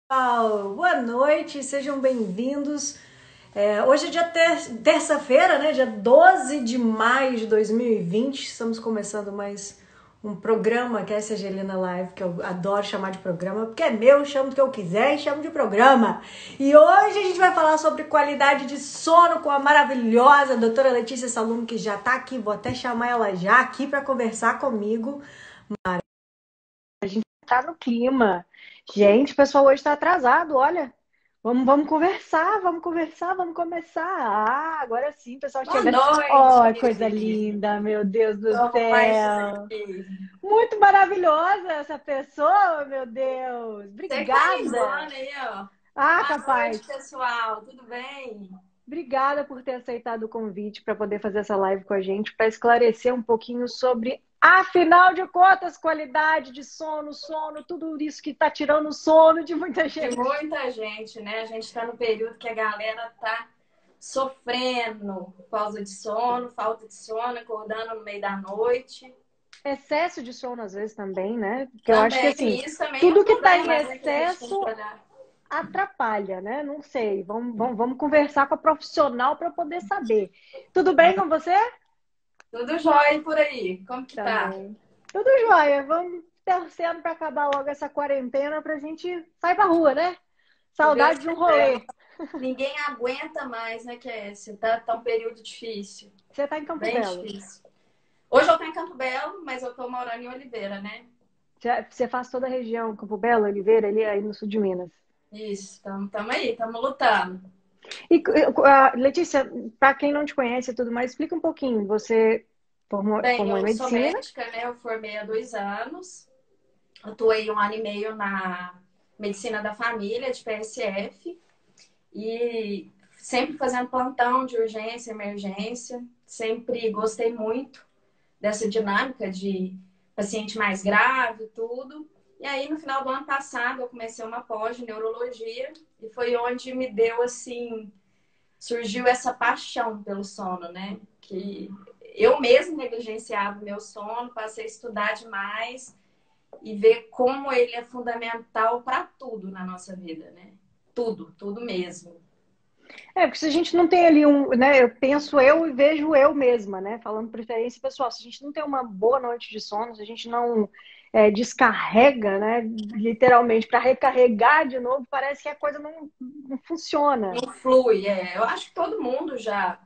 Pessoal, boa noite, sejam bem-vindos. Hoje é dia terça-feira, né? Dia 12 de maio de 2020. Estamos começando mais um programa que é essa Angelina Live, que eu adoro chamar de programa, porque é meu, chamo do que eu quiser e chamo de programa. E hoje a gente vai falar sobre qualidade de sono com a maravilhosa doutora Letícia Salum, que já tá aqui. Vou até chamar ela já aqui para conversar comigo. Tá no clima. Gente, o pessoal hoje está atrasado, olha. Vamos conversar, vamos conversar, vamos começar. Ah, agora sim, o pessoal Boa chegando. noite, Oh, minha coisa querida. linda, meu Deus do Como vai céu. ser? Muito maravilhosa essa pessoa, meu Deus. Você que tá Obrigada. animando aí, ó. Ah, Boa capaz. noite, pessoal. Tudo bem? Obrigada por ter aceitado o convite para poder fazer essa live com a gente, para esclarecer um pouquinho sobre, afinal de contas, qualidade de sono, tudo isso que está tirando o sono de muita De gente. muita gente, né? A gente tá no período que a galera tá sofrendo por causa de sono, falta de sono, acordando no meio da noite. Excesso de sono, às vezes, também, né? Porque eu acho que, Também, assim, isso também é um tudo que está em problema, né? Que a gente tem que excesso olhar. atrapalha, né? Não sei. Vamos conversar com a profissional para poder saber. Tudo bem com você? Tudo jóia por aí. Como que tá? Também. Tudo jóia. Vamos torcendo para acabar logo essa quarentena para a gente sair pra rua, né? Se Deus Saudade de um quiser. rolê. Ninguém aguenta mais, né, Cassie? Tá um período difícil. Você está em Campo Bem Belo. difícil. Hoje eu tô em Campo Belo, mas eu tô morando em Oliveira, né? Você faz toda a região, Campo Belo, Oliveira, ali aí no sul de Minas. Isso, tamo aí, tamo lutando. E, Letícia, para quem não te conhece e tudo mais, explica um pouquinho. Você Bem, formou em eu sou medicina. médica, né? Eu formei há 2 anos. Atuei 1 ano e meio na medicina da família, de PSF. E sempre fazendo plantão de urgência, emergência. Sempre gostei muito dessa dinâmica de paciente mais grave e tudo. E aí, no final do ano passado, eu comecei uma pós de neurologia e foi onde me deu, assim, surgiu essa paixão pelo sono, né? Que eu mesma negligenciava o meu sono, passei a estudar demais e ver como ele é fundamental para tudo na nossa vida, né? Tudo, tudo mesmo. Porque se a gente não tem ali um, né? Eu penso eu e vejo eu mesma, né? Falando preferência pessoal, se a gente não tem uma boa noite de sono, se a gente não descarrega, né? Literalmente, para recarregar de novo, parece que a coisa não funciona. Não flui, é. Eu acho que todo mundo já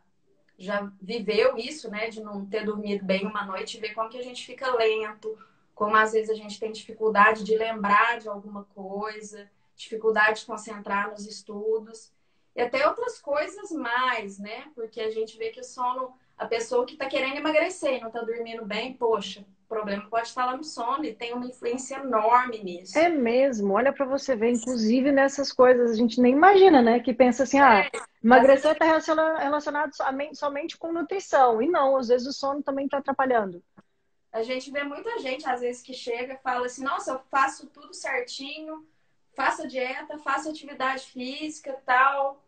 viveu isso, né? De não ter dormido bem uma noite e ver como que a gente fica lento, como às vezes a gente tem dificuldade de lembrar de alguma coisa, dificuldade de concentrar nos estudos e até outras coisas mais, né? Porque a gente vê que o sono, a pessoa que está querendo emagrecer e não está dormindo bem, poxa, o problema pode estar lá no sono e tem uma influência enorme É nisso. mesmo, olha para você ver, inclusive nessas coisas, a gente nem imagina, né? Que pensa assim, Às vezes emagrecer está relacionado somente com nutrição. E não, às vezes o sono também está atrapalhando. a gente vê muita gente, às vezes, que chega e fala assim: nossa, eu faço tudo certinho, faço dieta, faço atividade física, tal,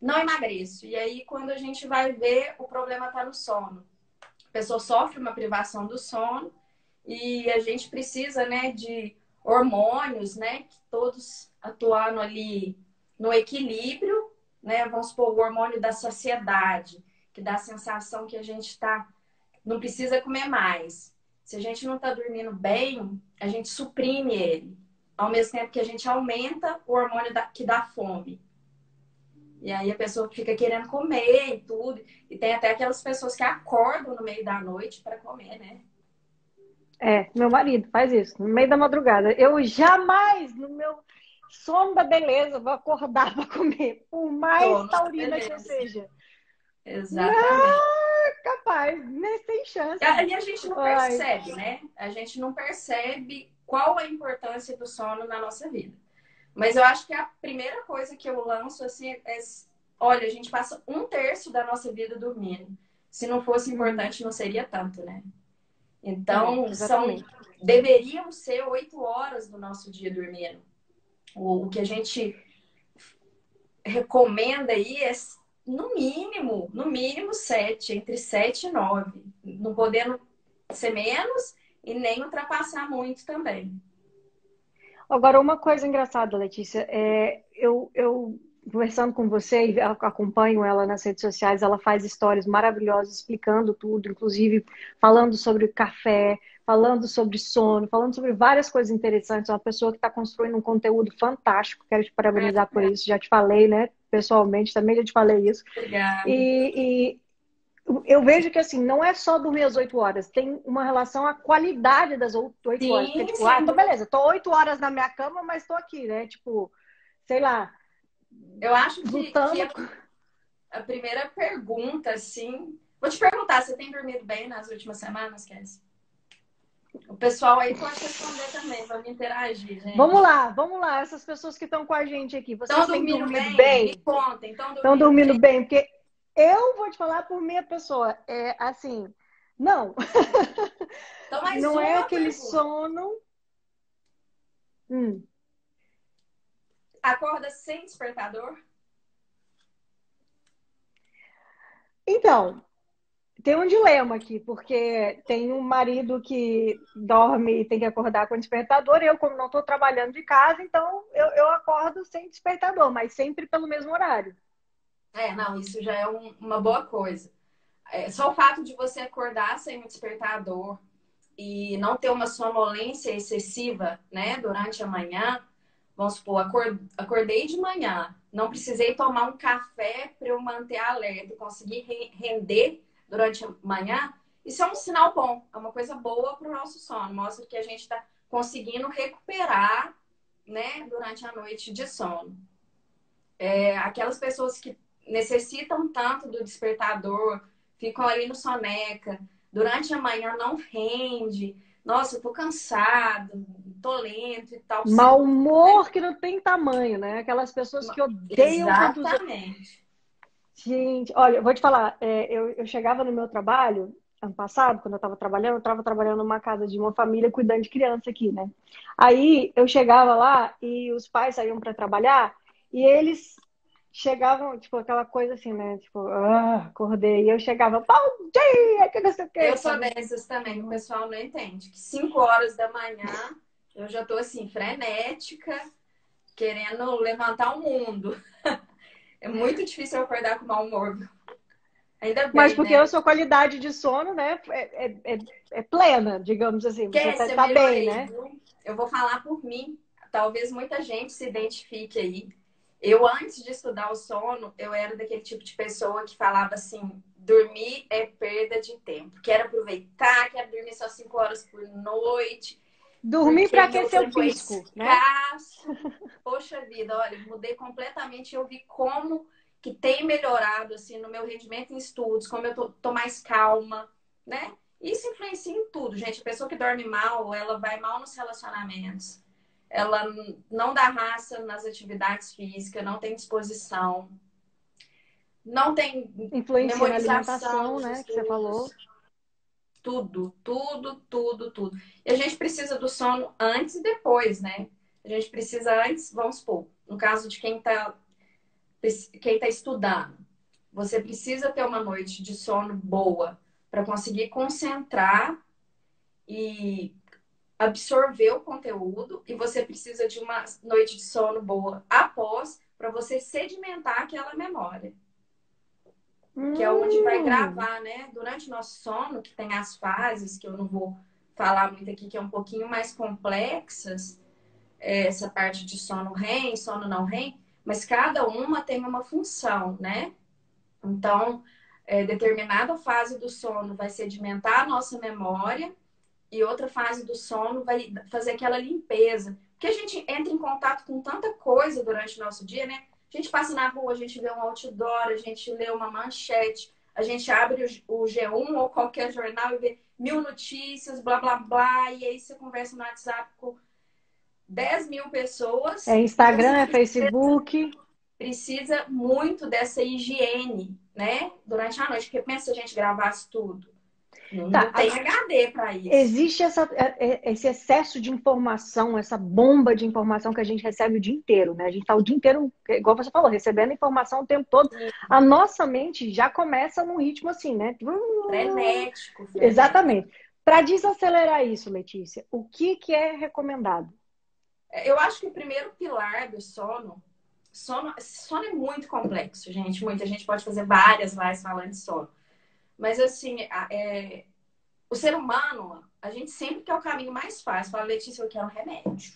não emagreço. E aí, quando a gente vai ver, o problema está no sono. A pessoa sofre uma privação do sono e a gente precisa, né, de hormônios, né, que todos atuando ali no equilíbrio, né? Vamos supor, o hormônio da saciedade, que dá a sensação que a gente está não precisa comer mais. Se a gente não está dormindo bem, a gente suprime ele. Ao mesmo tempo que a gente aumenta o hormônio que dá fome. E aí a pessoa fica querendo comer e tudo. E tem até aquelas pessoas que acordam no meio da noite para comer, né? Meu marido faz isso, no meio da madrugada. Eu jamais, no meu sono da beleza, vou acordar para comer, por mais Sono, taurina que eu beleza. seja. Exatamente. Não, capaz, nem sem E chance. ali a gente não Ai, percebe, né? A gente não percebe qual a importância do sono na nossa vida. Mas eu acho que a primeira coisa que eu lanço assim é: olha, a gente passa 1/3 da nossa vida dormindo. Se não fosse importante, não seria tanto, né? Então, exatamente. deveriam ser 8 horas do nosso dia dormindo. O que a gente recomenda aí é no mínimo 7, entre 7 e 9. Não podendo ser menos e nem ultrapassar muito também. Agora, uma coisa engraçada, Letícia, eu conversando com você, e acompanho ela nas redes sociais, ela faz stories maravilhosas explicando tudo, inclusive falando sobre café, falando sobre sono, falando sobre várias coisas interessantes. É uma pessoa que está construindo um conteúdo fantástico, quero te parabenizar por isso. Já te falei, né? Pessoalmente, também já te falei isso. Obrigada. E eu vejo que, assim, não é só dormir às 8 horas, tem uma relação à qualidade das 8 horas. Porque, Sim, tipo, sem tô dúvida. beleza, tô 8 horas na minha cama, mas tô aqui, né? Tipo, sei lá, Eu acho que lutando. a primeira pergunta, assim. Vou te perguntar, você tem dormido bem nas últimas semanas, Kézia? O pessoal aí pode responder também, vamos interagir, gente. Vamos lá, essas pessoas que estão com a gente aqui, Estão vocês têm dormindo dormido bem? Me bem? contem, estão Estão dormindo dormindo bem? bem? Porque eu vou te falar por minha pessoa, é assim, não, Então, mais não é uma aquele pergunta. sono. Hum. Acorda sem despertador? Então, tem um dilema aqui, porque tem um marido que dorme e tem que acordar com despertador. Eu, como não estou trabalhando de casa, então eu acordo sem despertador, mas sempre pelo mesmo horário. É, não, isso já é uma boa coisa. Só o fato de você acordar sem um despertador e não ter uma sonolência excessiva, né, durante a manhã, vamos supor, acordei de manhã, não precisei tomar um café para eu manter alerta, conseguir render durante a manhã, isso é um sinal bom, é uma coisa boa para o nosso sono, mostra que a gente está conseguindo recuperar, né, durante a noite de sono. Aquelas pessoas que necessitam tanto do despertador, ficam ali no soneca, durante a manhã não rende, nossa, eu tô cansado, tô lento e tal, sem Mau dúvida, né? humor que não tem tamanho, né? Aquelas pessoas que odeiam quando os outros. Exatamente. Gente, olha, eu vou te falar, eu chegava no meu trabalho, ano passado, quando eu estava trabalhando numa casa de uma família cuidando de criança aqui, né? Aí eu chegava lá e os pais saíam para trabalhar e eles chegavam, tipo, aquela coisa assim, né? Tipo, acordei. E eu chegava, bom dia, que não sei o quê. Eu Eu sou ficava, dessas também, o pessoal não entende, que 5 horas da manhã eu já tô assim, frenética, querendo levantar o mundo. É muito difícil eu acordar com mau humor. Ainda mas bem, porque né? a sua qualidade de sono, né, é plena, digamos assim. Você Kézia, tá bem, melhorei, né? viu? Eu vou falar por mim. Talvez muita gente se identifique aí. Eu, antes de estudar o sono, eu era daquele tipo de pessoa que falava assim: dormir é perda de tempo. Quero aproveitar, quero dormir só 5 horas por noite, Dormir porque para meu aquecer o tempo é pisco, né? escasso. Poxa vida, olha, mudei completamente. Eu vi como que tem melhorado assim no meu rendimento em estudos, como eu tô mais calma, né? Isso influencia em tudo, gente. A pessoa que dorme mal, ela vai mal nos relacionamentos, ela não dá raça nas atividades físicas, não tem disposição, não tem Influencia na memorização alimentação, nos né, que você falou. estudos. Tudo, tudo, tudo, tudo. E a gente precisa do sono antes e depois, né? A gente precisa antes, vamos supor, no caso de quem tá estudando, você precisa ter uma noite de sono boa para conseguir concentrar e absorver o conteúdo, e você precisa de uma noite de sono boa após para você sedimentar aquela memória, que é onde vai Hum, gravar, né? Durante o nosso sono, que tem as fases, que eu não vou falar muito aqui, que é um pouquinho mais complexas, essa parte de sono REM, sono não REM, mas cada uma tem uma função, né? Então, determinada fase do sono vai sedimentar a nossa memória e outra fase do sono vai fazer aquela limpeza. Porque a gente entra em contato com tanta coisa durante o nosso dia, né? A gente passa na rua, a gente vê um outdoor, a gente lê uma manchete, a gente abre o G1 ou qualquer jornal e vê 1.000 notícias, blá, blá, blá, e aí você conversa no WhatsApp com 10.000 é pessoas e você Instagram, é Facebook. precisa muito dessa higiene, né? Durante a noite, porque pensa se a gente gravasse tudo. Não Tá, tem HD para isso. existe esse excesso de informação, essa bomba de informação que a gente recebe o dia inteiro, né? A gente tá o dia inteiro, igual você falou, recebendo informação o tempo todo. A nossa mente já começa num ritmo assim, né? Frenético, frenético. Exatamente. Para desacelerar isso, Letícia, o que que é recomendado? Eu acho que o primeiro pilar do sono é muito complexo, gente. Muita gente pode fazer várias lives falando de sono. Mas, assim, o ser humano, a gente sempre quer o caminho mais fácil. Fala, Letícia, eu quero um remédio.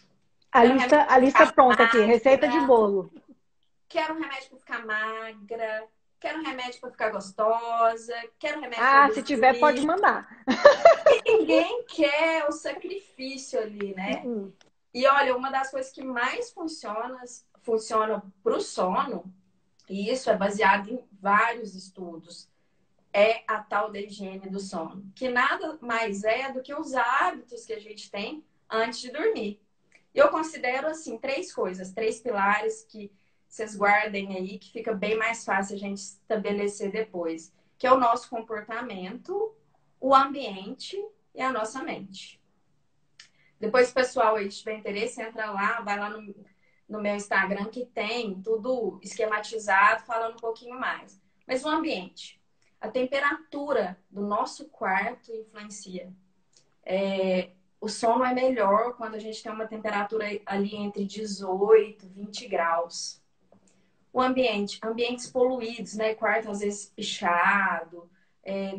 Quero um remédio A para lista ficar pronta aqui, receita de magra. bolo. Quero um remédio para ficar magra. Quero um remédio para ficar gostosa. Quero um remédio para Ah, se tiver, pode reduzir. mandar. Ninguém quer o sacrifício ali, né? Uh-uh. E olha, uma das coisas que mais funciona para o sono, e isso é baseado em vários estudos, é a tal da higiene do sono, que nada mais é do que os hábitos que a gente tem antes de dormir. Eu considero, assim, três coisas, três pilares que vocês guardem aí, que fica bem mais fácil a gente estabelecer depois, que é o nosso comportamento, o ambiente e a nossa mente. Depois, se o pessoal aí tiver interesse, entra lá, vai lá no meu Instagram, que tem tudo esquematizado, falando um pouquinho mais. Mas o ambiente, a temperatura do nosso quarto influencia. O sono é melhor quando a gente tem uma temperatura ali entre 18 e 20 graus. O ambiente, ambientes poluídos, né? Quarto às vezes pichado,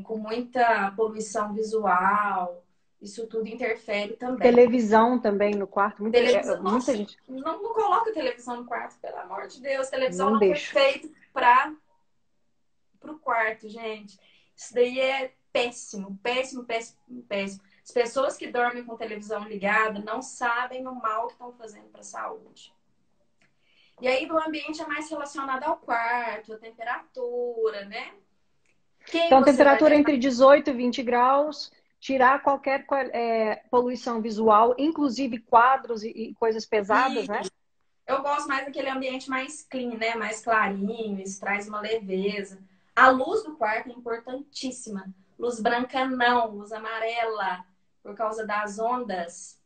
com muita poluição visual. Isso tudo interfere também. Televisão também no quarto. Televisão, Muita nossa, gente não coloca televisão no quarto, pelo amor de Deus. Televisão não não foi deixa. feita para o quarto, gente. Isso daí é péssimo, péssimo, péssimo, péssimo. As pessoas que dormem com televisão ligada não sabem o mal que estão fazendo para a saúde. E aí, do ambiente é mais relacionado ao quarto, a temperatura, né? Quem Então, você vai temperatura levar? entre 18 e 20 graus, tirar qualquer poluição visual, inclusive quadros e coisas pesadas, E né? eu gosto mais daquele ambiente mais clean, né? Mais clarinho, isso traz uma leveza. A luz do quarto é importantíssima. Luz branca não, luz amarela, por causa das ondas.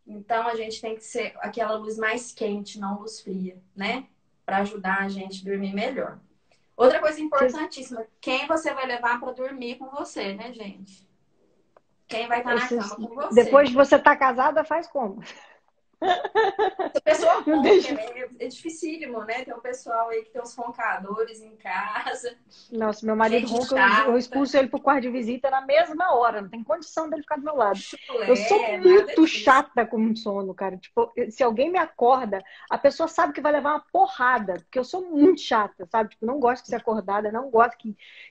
Então a gente tem que ser aquela luz mais quente, não luz fria, né? Para ajudar a gente a dormir melhor. Outra coisa importantíssima, quem você vai levar para dormir com você, né, gente? Quem vai estar na cama com você? Depois de você estar casada, faz como? Se a pessoa Não ronca, deixa. né? É dificílimo, né? Tem um pessoal aí que tem uns roncadores em casa, Nossa, meu marido gente ronca, eu chata, expulso ele pro quarto de visita na mesma hora. Não tem condição dele ficar do meu lado. Eu sou chulé, nada muito disso. chata com sono, cara. Tipo, se alguém me acorda, a pessoa sabe que vai levar uma porrada, porque eu sou muito chata, sabe? Tipo, não gosto de ser acordada, não gosto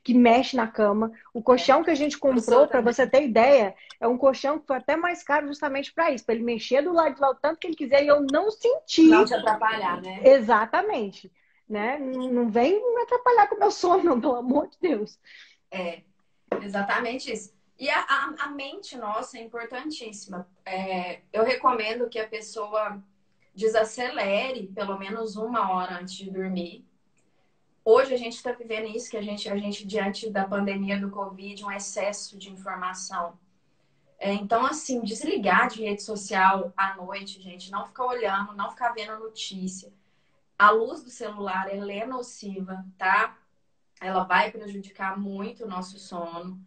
que mexe na cama. O É, colchão que a gente eu sou comprou, para também. você ter ideia, é um colchão que foi até mais caro justamente para isso, para ele mexer do lado de lá o tanto que ele quiser e eu não Não sentir te atrapalhar, né? exatamente, né? Não vem me atrapalhar com o meu sono, não, pelo amor de Deus. É, exatamente isso. E a mente nossa é importantíssima. Eu recomendo que a pessoa desacelere pelo menos uma hora antes de dormir. Hoje a gente está vivendo isso, que a gente, diante da pandemia do Covid, um excesso de informação. Então, assim, desligar de rede social à noite, gente, não ficar olhando, não ficar vendo notícia. A luz do celular, ela é nociva, tá? Ela vai prejudicar muito o nosso sono.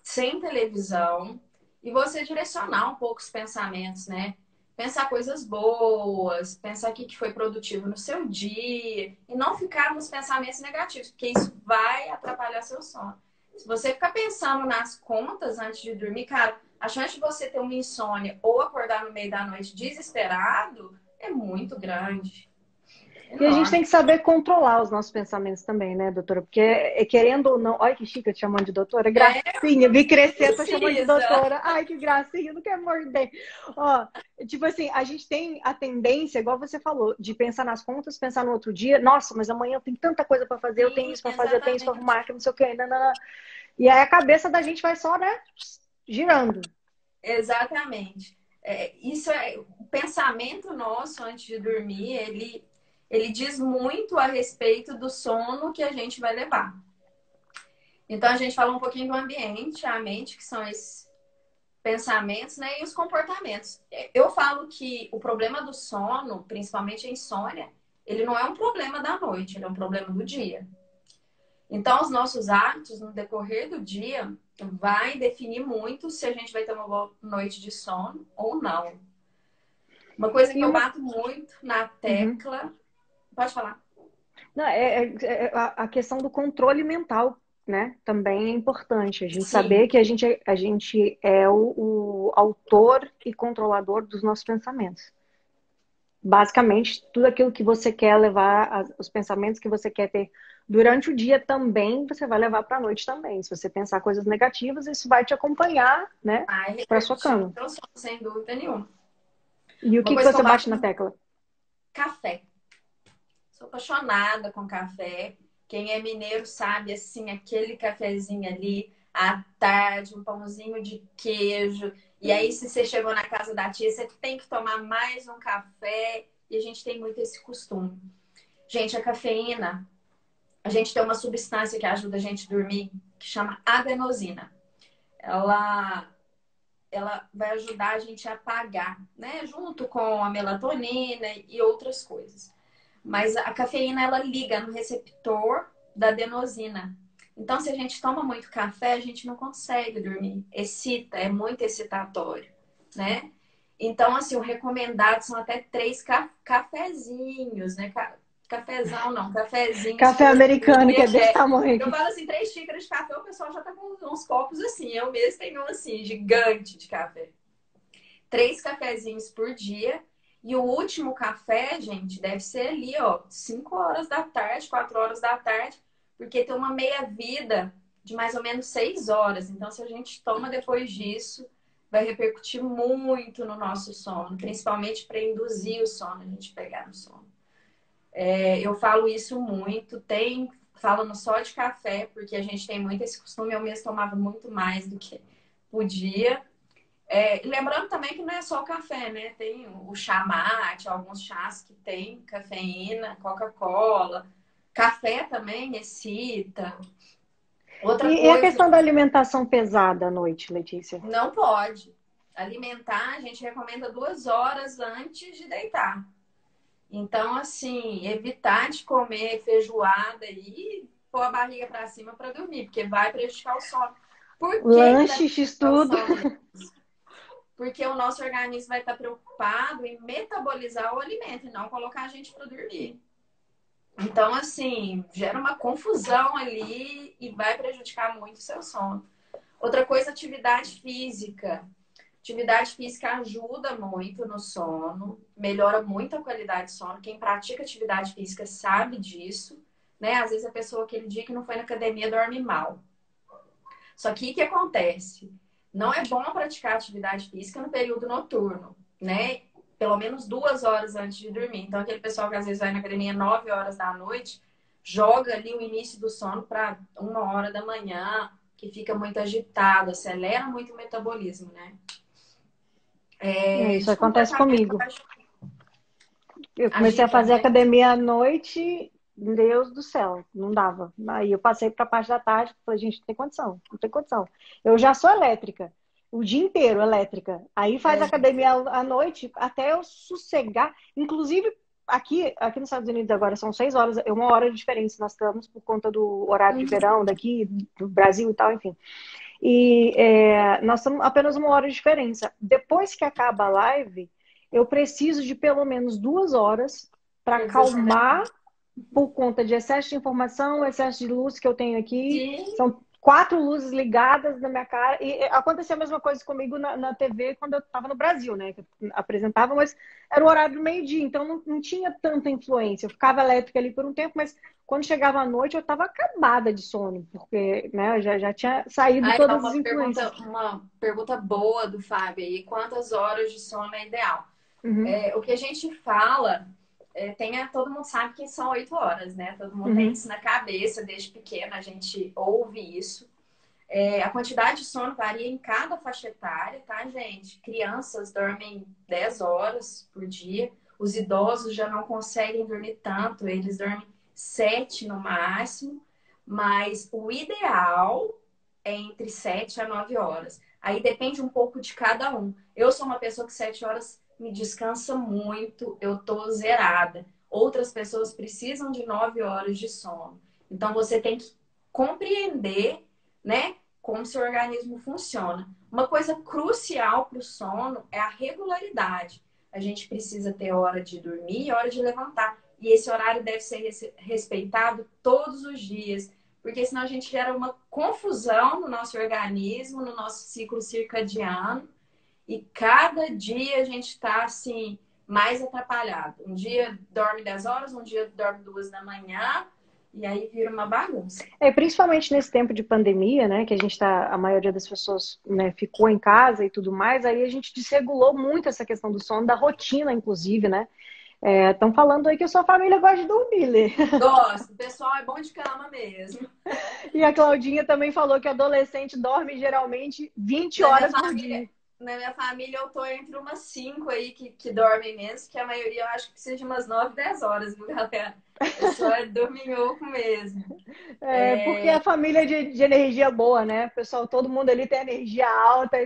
Sem televisão. E você direcionar um pouco os pensamentos, né? Pensar coisas boas, pensar o que foi produtivo no seu dia. E não ficar nos pensamentos negativos, porque isso vai atrapalhar seu sono. Se você ficar pensando nas contas antes de dormir, cara, a chance de você ter uma insônia ou acordar no meio da noite desesperado é muito grande. E a gente tem Enorme. que saber controlar os nossos pensamentos também, né, doutora? Porque, querendo ou não, olha que chique eu te chamando de doutora, gracinha, vi crescer, tô chamando de Precisa. doutora, ai que gracinha, não quero morder. Ó, tipo assim, a gente tem a tendência, igual você falou, de pensar nas contas, pensar no outro dia, nossa, mas amanhã eu tenho tanta coisa para fazer, eu tenho Sim, isso para fazer, eu tenho isso para exatamente. arrumar, que não sei o que, nanana. E aí a cabeça da gente vai só, né, girando. Exatamente. Isso é o pensamento nosso antes de dormir, ele diz muito a respeito do sono que a gente vai levar. Então a gente fala um pouquinho do ambiente, a mente, que são esses pensamentos, né, e os comportamentos. Eu falo que o problema do sono, principalmente a insônia, ele não é um problema da noite, ele é um problema do dia. Então, os nossos hábitos no decorrer do dia vai definir muito se a gente vai ter uma boa noite de sono ou não. Uma coisa que E eu uma... bato muito na Uhum. tecla. Pode falar. Não, a questão do controle mental, né? Também é importante. A gente Sim. saber que a gente é o autor e controlador dos nossos pensamentos. Basicamente, tudo aquilo que você quer levar, os pensamentos que você quer ter durante o dia também, você vai levar para a noite também. Se você pensar coisas negativas, isso vai te acompanhar, né? Vai Para sua repercutir no cama. seu sono, sem dúvida nenhuma. E o Uma que coisa que você eu bate bato na no tecla? café. Sou apaixonada com café. Quem é mineiro sabe, assim, aquele cafezinho ali à tarde, um pãozinho de queijo. E aí, se você chegou na casa da tia, você tem que tomar mais um café. E a gente tem muito esse costume. Gente, a cafeína, a gente tem uma substância que ajuda a gente a dormir, que chama adenosina. Ela, ela vai ajudar a gente a apagar, né? Junto com a melatonina e outras coisas. Mas a cafeína, ela liga no receptor da adenosina. Então, se a gente toma muito café, a gente não consegue dormir. Excita, é muito excitatório, né? Então, assim, o recomendado são até 3 cafezinhos, né? Cafezão não, cafezinhos Café por americano, que dia. é desse tamanho Eu aqui. falo assim, 3 xícaras de café, o pessoal já tá com uns copos assim. Eu mesmo tenho um assim, gigante de café. 3 cafezinhos por dia. E o último café, gente, deve ser ali, ó, 5 horas da tarde, 4 horas da tarde, porque tem uma meia-vida de mais ou menos 6 horas. Então, se a gente toma depois disso, vai repercutir muito no nosso sono, principalmente para induzir o sono, a gente pegar no sono. Eu falo isso muito, falando só de café, porque a gente tem muito esse costume, eu mesmo tomava muito mais do que podia. Lembrando também que não é só o café, né? Tem o chá mate, alguns chás que tem cafeína, Coca-Cola. Café também excita. Outra E a coisa, questão da alimentação pesada à noite, Letícia? não pode. Alimentar, a gente recomenda 2 horas antes de deitar. Então, assim, evitar de comer feijoada e pôr a barriga para cima para dormir, porque vai prejudicar o sono. Por que que vai Lanche, prejudicar o x-tudo. sono? Porque o nosso organismo vai estar preocupado em metabolizar o alimento e não colocar a gente para dormir. Então, assim, gera uma confusão ali e vai prejudicar muito o seu sono. Outra coisa, atividade física. Atividade física ajuda muito no sono, melhora muito a qualidade de sono. Quem pratica atividade física sabe disso, né? Às vezes a pessoa aquele dia que não foi na academia dorme mal. Só que o que acontece? Não é bom praticar atividade física no período noturno, né? Pelo menos 2 horas antes de dormir. Então, aquele pessoal que às vezes vai na academia 9 horas da noite, joga ali o início do sono para 1 hora da manhã, que fica muito agitado, acelera muito o metabolismo, né? Isso De acontece comportamento, eu comigo. acho que Eu comecei a agita fazer muito. academia à noite, Deus do céu, não dava. Aí eu passei para a parte da tarde, falei, gente, não tem condição, não tem condição. Eu já sou elétrica, o dia inteiro elétrica. Aí faz É, academia à noite até eu sossegar. Inclusive, aqui nos Estados Unidos agora são 6 horas, é 1 hora de diferença. Nós estamos por conta do horário de verão daqui, do Brasil e tal, enfim. E nós estamos apenas 1 hora de diferença. Depois que acaba a live, eu preciso de pelo menos 2 horas para para desacelerar. acalmar por conta de excesso de informação, excesso de luz que eu tenho aqui. Sim, São 4 luzes ligadas na minha cara. E aconteceu a mesma coisa comigo na TV quando eu estava no Brasil, né? Que eu apresentava, mas era o horário do meio-dia, então não tinha tanta influência. Eu ficava elétrica ali por um tempo, mas quando chegava à noite eu estava acabada de sono, porque né, eu já tinha saído aí é todas as influências. uma pergunta boa do Fábio aí. Quantas horas de sono é ideal? Uhum, O que a gente fala, todo mundo sabe que são 8 horas, né? Todo mundo tem uhum. isso na cabeça, desde pequeno a gente ouve isso. A quantidade de sono varia em cada faixa etária, tá, gente? Crianças dormem 10 horas por dia, os idosos já não conseguem dormir tanto, eles dormem 7 no máximo, mas o ideal é entre 7 a 9 horas. Aí depende um pouco de cada um. Eu sou uma pessoa que 7 horas me descansa muito, eu tô zerada. Outras pessoas precisam de 9 horas de sono. Então você tem que compreender, né, como seu organismo funciona. Uma coisa crucial para o sono é a regularidade. A gente precisa ter hora de dormir e hora de levantar. E esse horário deve ser respeitado todos os dias, porque senão a gente gera uma confusão no nosso organismo, no nosso ciclo circadiano, e cada dia a gente está assim mais atrapalhado. Um dia dorme 10 horas, um dia dorme 2 da manhã, e aí vira uma bagunça. Principalmente nesse tempo de pandemia, né, que a maioria das pessoas, né, ficou em casa e tudo mais, aí a gente desregulou muito essa questão do sono, da rotina, inclusive, né? Estão falando aí que a sua família gosta de dormir, Lê. Gosto, o pessoal é bom de cama mesmo. E a Claudinha também falou que adolescente dorme geralmente 20 Na minha horas por família, dia. na minha família eu tô entre umas 5 aí que dormem menos, que a maioria eu acho que precisa de umas 9, 10 horas, viu, galera? Eu sou dorminhoco mesmo. Porque a família de energia boa, né? Pessoal, todo mundo ali tem energia alta,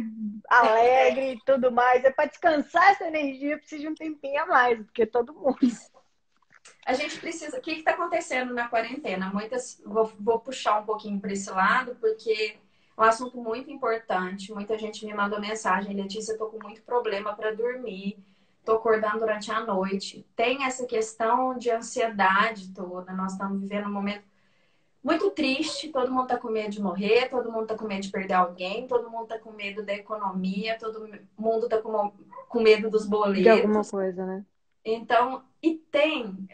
alegre e tudo mais. Para descansar essa energia, precisa de um tempinho a mais, porque todo mundo. A gente precisa. O que está acontecendo na quarentena? Vou puxar um pouquinho para esse lado, porque é um assunto muito importante. Muita gente me mandou mensagem: Letícia, eu tô com muito problema para dormir, tô acordando durante a noite. Tem essa questão de ansiedade toda. Nós estamos vivendo um momento muito triste. Todo mundo tá com medo de morrer, todo mundo tá com medo de perder alguém, todo mundo tá com medo da economia, todo mundo tá com medo dos De alguma boletos. coisa, né? Então, e tem,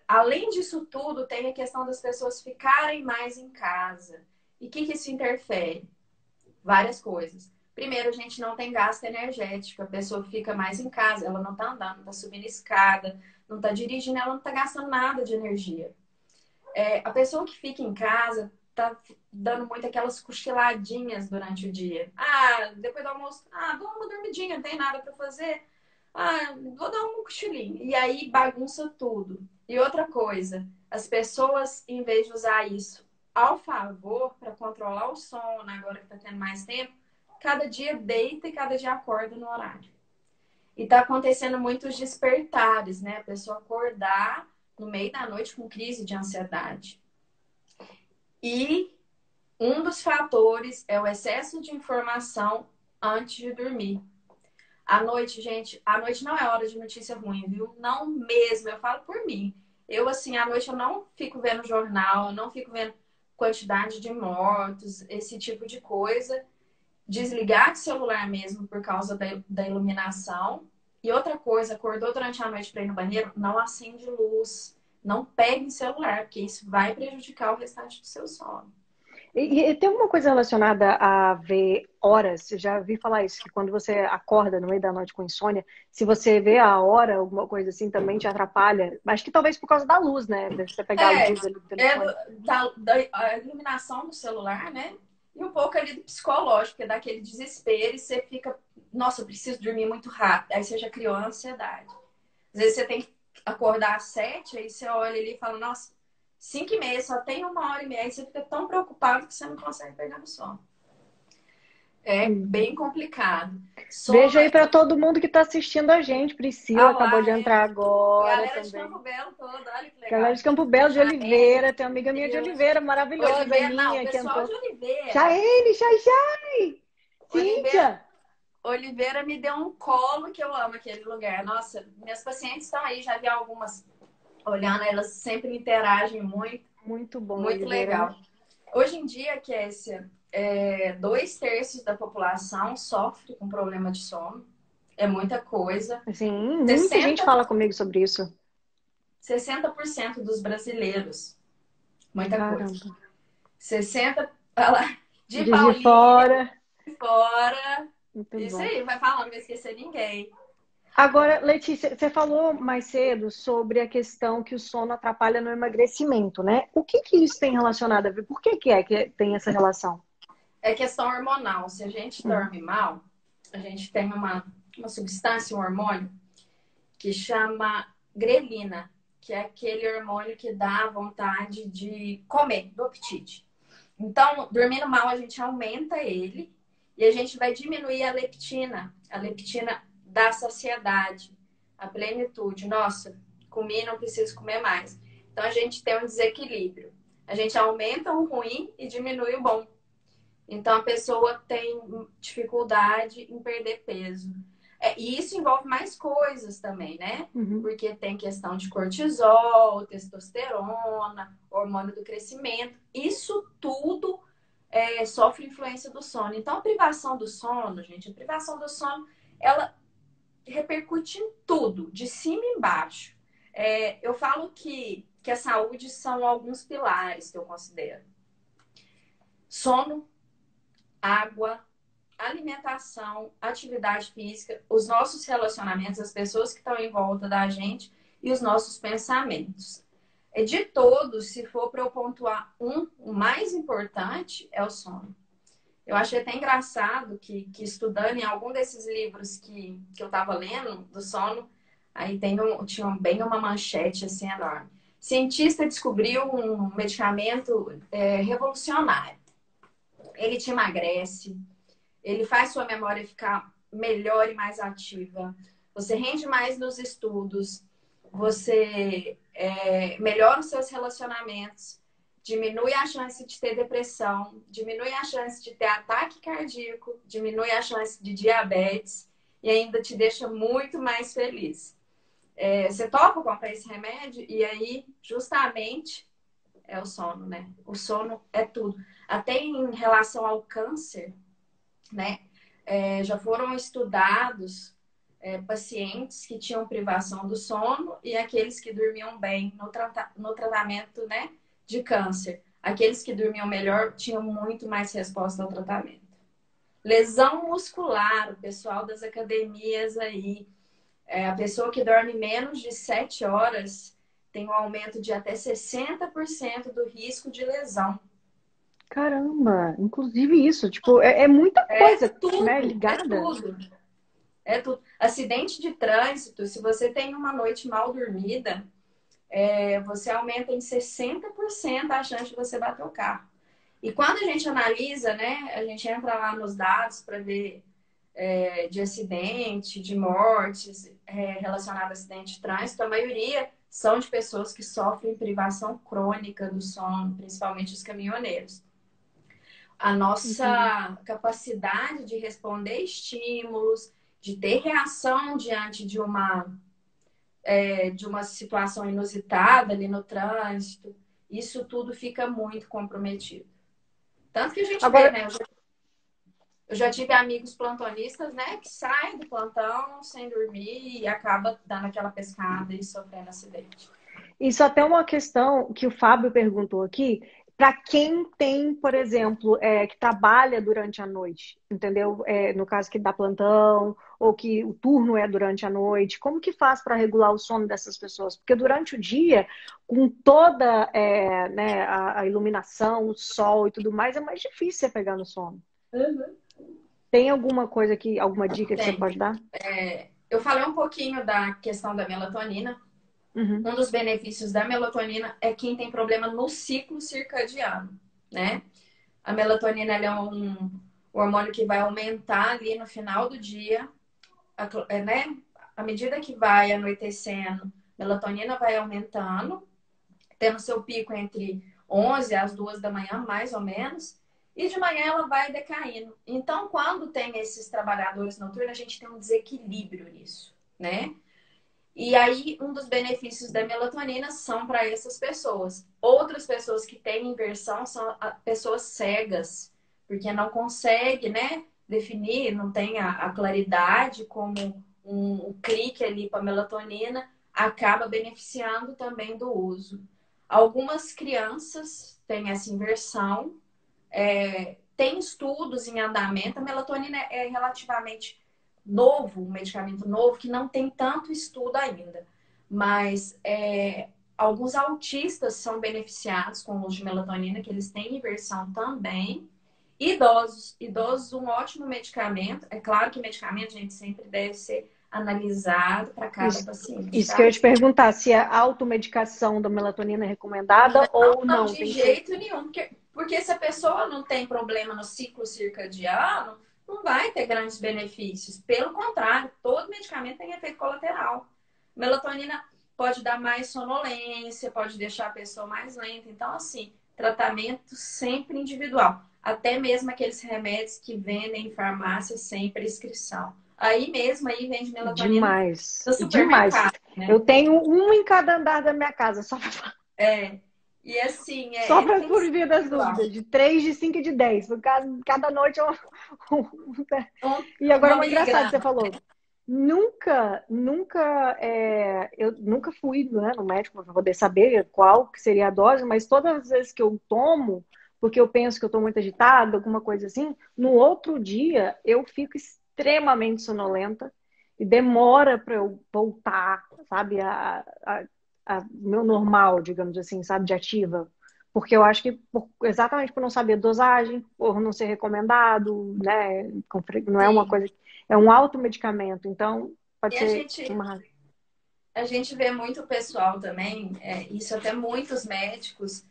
além disso tudo, tem a questão das pessoas ficarem mais em casa. E o que isso interfere? Várias coisas. Primeiro, a gente não tem gasto energético, a pessoa fica mais em casa, ela não tá andando, não tá subindo escada, não tá dirigindo, ela não tá gastando nada de energia. A pessoa que fica em casa tá dando muito aquelas cochiladinhas durante o dia. Ah, depois do almoço, dou uma dormidinha, não tem nada para fazer. Vou dar um cochilinho. E aí bagunça tudo. E outra coisa, as pessoas, em vez de usar isso ao favor para controlar o sono, agora que tá tendo mais tempo, cada dia deita e cada dia acorda no horário. E tá acontecendo muitos despertares, né? A pessoa acordar no meio da noite com crise de ansiedade. E um dos fatores é o excesso de informação antes de dormir. À noite, gente, à noite não é hora de notícia ruim, viu? Não mesmo, eu falo por mim. Eu, assim, à noite eu não fico vendo jornal, eu não fico vendo quantidade de mortos, esse tipo de coisa. Desligar o celular mesmo por causa da iluminação. E outra coisa, acordou durante a noite para ir no banheiro, não acende luz. Não pegue em celular, porque isso vai prejudicar o restante do seu sono. E tem alguma coisa relacionada a ver horas? Eu já vi falar isso, que quando você acorda no meio da noite com insônia, se você vê a hora, alguma coisa assim, também te atrapalha. Acho que talvez por causa da luz, né? De você pegar a luz ali do telefone. Da iluminação do celular, né? E um pouco ali do psicológico, que é daquele desespero e você fica, nossa, eu preciso dormir muito rápido. Aí você já criou a ansiedade. Às vezes você tem que acordar às 7, aí você olha ali e fala, nossa, 5h30, só tem 1h30. Aí você fica tão preocupado que você não consegue pegar no sono. É bem complicado. Beijo aí para todo mundo que está assistindo a gente. Priscila acabou de entrar agora galera também. de Campo Belo toda, olha que legal. Galera de Campo Belo, de Oliveira. Tem uma amiga minha de Oliveira, maravilhosa. Oliveira, não, minha, pessoal que de Oliveira. Chaene, Xai. Cíntia. Oliveira me deu um colo, que eu amo aquele lugar. Nossa, minhas pacientes estão aí, já vi algumas olhando, elas sempre interagem muito. Muito bom, muito Oliveira, legal. né? Hoje em dia, Kessia, 2/3 da população sofre com problema de sono. É muita coisa. Sim, muita gente fala comigo sobre isso. 60% dos brasileiros. Muita Caramba. coisa. 60%, olha lá, de fora. De fora. Muito Isso bom. aí, vai falando, não vai esquecer ninguém. Agora, Letícia, você falou mais cedo sobre a questão que o sono atrapalha no emagrecimento, né? O que isso tem relacionado a ver? Por que tem essa relação? É questão hormonal. Se a gente dorme mal, a gente tem uma substância, um hormônio, que chama grelina, que é aquele hormônio que dá vontade de comer, do apetite. Então, dormindo mal, a gente aumenta ele e a gente vai diminuir a leptina da saciedade, a plenitude. Nossa, comi, não preciso comer mais. Então, a gente tem um desequilíbrio. A gente aumenta o ruim e diminui o bom. Então, a pessoa tem dificuldade em perder peso. E isso envolve mais coisas também, né? Uhum. Porque tem questão de cortisol, testosterona, hormônio do crescimento. Isso tudo sofre influência do sono. Então, a privação do sono, gente, a privação do sono, ela repercute em tudo, de cima e embaixo. Eu falo que a saúde são alguns pilares que eu considero. Sono, água, alimentação, atividade física, os nossos relacionamentos, as pessoas que estão em volta da gente e os nossos pensamentos. De todos, se for para eu pontuar o mais importante é o sono. Eu achei até engraçado que estudando em algum desses livros que eu estava lendo do sono, aí tinha bem uma manchete assim enorme. Cientista descobriu um medicamento revolucionário. Ele te emagrece, ele faz sua memória ficar melhor e mais ativa. Você rende mais nos estudos. Você melhora os seus relacionamentos. Diminui a chance de ter depressão. Diminui a chance de ter ataque cardíaco. Diminui a chance de diabetes. E ainda te deixa muito mais feliz. Você topa comprar esse remédio e aí, justamente, é o sono, né? O sono é tudo. Até em relação ao câncer, né? Já foram estudados pacientes que tinham privação do sono e aqueles que dormiam bem no tratamento, né, de câncer. Aqueles que dormiam melhor tinham muito mais resposta ao tratamento. Lesão muscular, o pessoal das academias aí, a pessoa que dorme menos de 7 horas tem um aumento de até 60% do risco de lesão. Caramba, inclusive isso, tipo, é muita coisa, né, Tudo, é ligada. tudo. É tudo. Acidente de trânsito, se você tem uma noite mal dormida, você aumenta em 60% a chance de você bater o carro. E quando a gente analisa, né, a gente entra lá nos dados para ver de acidente, de mortes relacionadas a acidente de trânsito, a maioria são de pessoas que sofrem privação crônica do sono, principalmente os caminhoneiros. A nossa capacidade de responder estímulos, de ter reação diante de uma situação inusitada ali no trânsito, isso tudo fica muito comprometido. Tanto que a gente vê, Agora, né? Eu já tive amigos plantonistas, né, que saem do plantão sem dormir e acaba dando aquela pescada e sofrendo acidente. isso até uma questão que o Fábio perguntou aqui, para quem tem, por exemplo, que trabalha durante a noite, entendeu? No caso que dá plantão, ou que o turno é durante a noite, como que faz para regular o sono dessas pessoas? Porque durante o dia, com toda né, a iluminação, o sol e tudo mais, é mais difícil você pegar no sono. Uhum. Tem alguma coisa alguma dica que você Tem. pode dar? Eu falei um pouquinho da questão da melatonina. Uhum. Um dos benefícios da melatonina é quem tem problema no ciclo circadiano, né? A melatonina ela é um hormônio que vai aumentar ali no final do dia, né? À medida que vai anoitecendo, a melatonina vai aumentando, tendo seu pico entre 11 às 2 da manhã, mais ou menos, e de manhã ela vai decaindo. Então, quando tem esses trabalhadores noturnos, a gente tem um desequilíbrio nisso, né? E aí, um dos benefícios da melatonina são para essas pessoas. Outras pessoas que têm inversão são pessoas cegas, porque não consegue, né, definir, não tem a claridade como um clique ali para melatonina, acaba beneficiando também do uso. Algumas crianças têm essa inversão, tem estudos em andamento, a melatonina é relativamente novo, um medicamento novo, que não tem tanto estudo ainda. Mas alguns autistas são beneficiados com o uso de melatonina, que eles têm inversão também. Idosos, um ótimo medicamento. É claro que medicamento, gente, sempre deve ser analisado para cada paciente. Isso tá? que eu ia te perguntar, se a automedicação da melatonina é recomendada ou não. Não, de jeito nenhum. Porque se a pessoa não tem problema no ciclo circadiano, não vai ter grandes benefícios. Pelo contrário, todo medicamento tem efeito colateral. Melatonina pode dar mais sonolência, pode deixar a pessoa mais lenta. Então, assim, tratamento sempre individual. Até mesmo aqueles remédios que vendem em farmácia sem prescrição. Aí mesmo, aí vende melatonina Demais, no demais. supermercado, né? Eu tenho um em cada andar da minha casa, só pra, É. E assim, só pra tem que por ser via das individual. dúvidas, de 3, de 5 e de 10. Por cada noite eu... E agora, Uma uma engraçada, você miligrama. falou. Eu nunca fui, né, no médico para poder saber qual que seria a dose, mas todas as vezes que eu tomo, porque eu penso que eu estou muito agitada, alguma coisa assim, no outro dia eu fico extremamente sonolenta e demora para eu voltar, sabe, a meu normal, digamos assim, sabe, de ativa. Porque eu acho que exatamente por não saber dosagem, por não ser recomendado, né? Não é uma Sim. coisa, é um automedicamento, então pode E a ser gente, uma. a gente vê muito pessoal também, isso até muitos médicos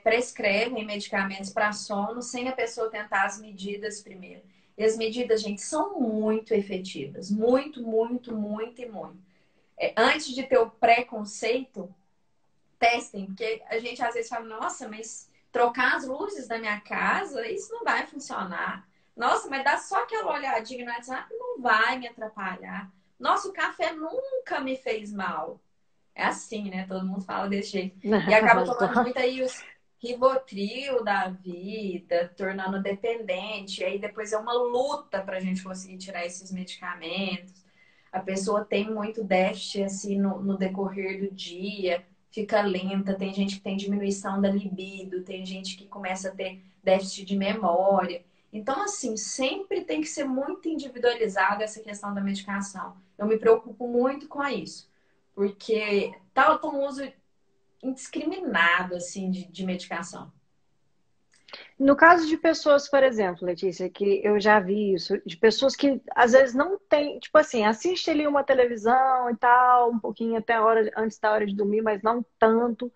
prescrevem medicamentos para sono sem a pessoa tentar as medidas primeiro. E as medidas, gente, são muito efetivas. Muito, muito, muito e muito. Antes de ter o preconceito, testem, porque a gente às vezes fala, nossa, mas trocar as luzes da minha casa, isso não vai funcionar. Nossa, mas dá só aquela olhadinha no WhatsApp, não vai me atrapalhar. Nossa, o café nunca me fez mal. É assim, né? Todo mundo fala desse jeito. E acaba tomando muito aí os Rivotril da vida, tornando dependente. E aí depois é uma luta pra gente conseguir tirar esses medicamentos. A pessoa tem muito déficit assim no decorrer do dia, fica lenta, tem gente que tem diminuição da libido, tem gente que começa a ter déficit de memória. Então, assim, sempre tem que ser muito individualizada essa questão da medicação. Eu me preocupo muito com isso, porque tal com o uso indiscriminado, assim, de medicação. No caso de pessoas, por exemplo, Letícia, que eu já vi isso, de pessoas que às vezes não tem, tipo assim, assiste ali uma televisão e tal, um pouquinho até a hora, antes da hora de dormir, mas não tanto,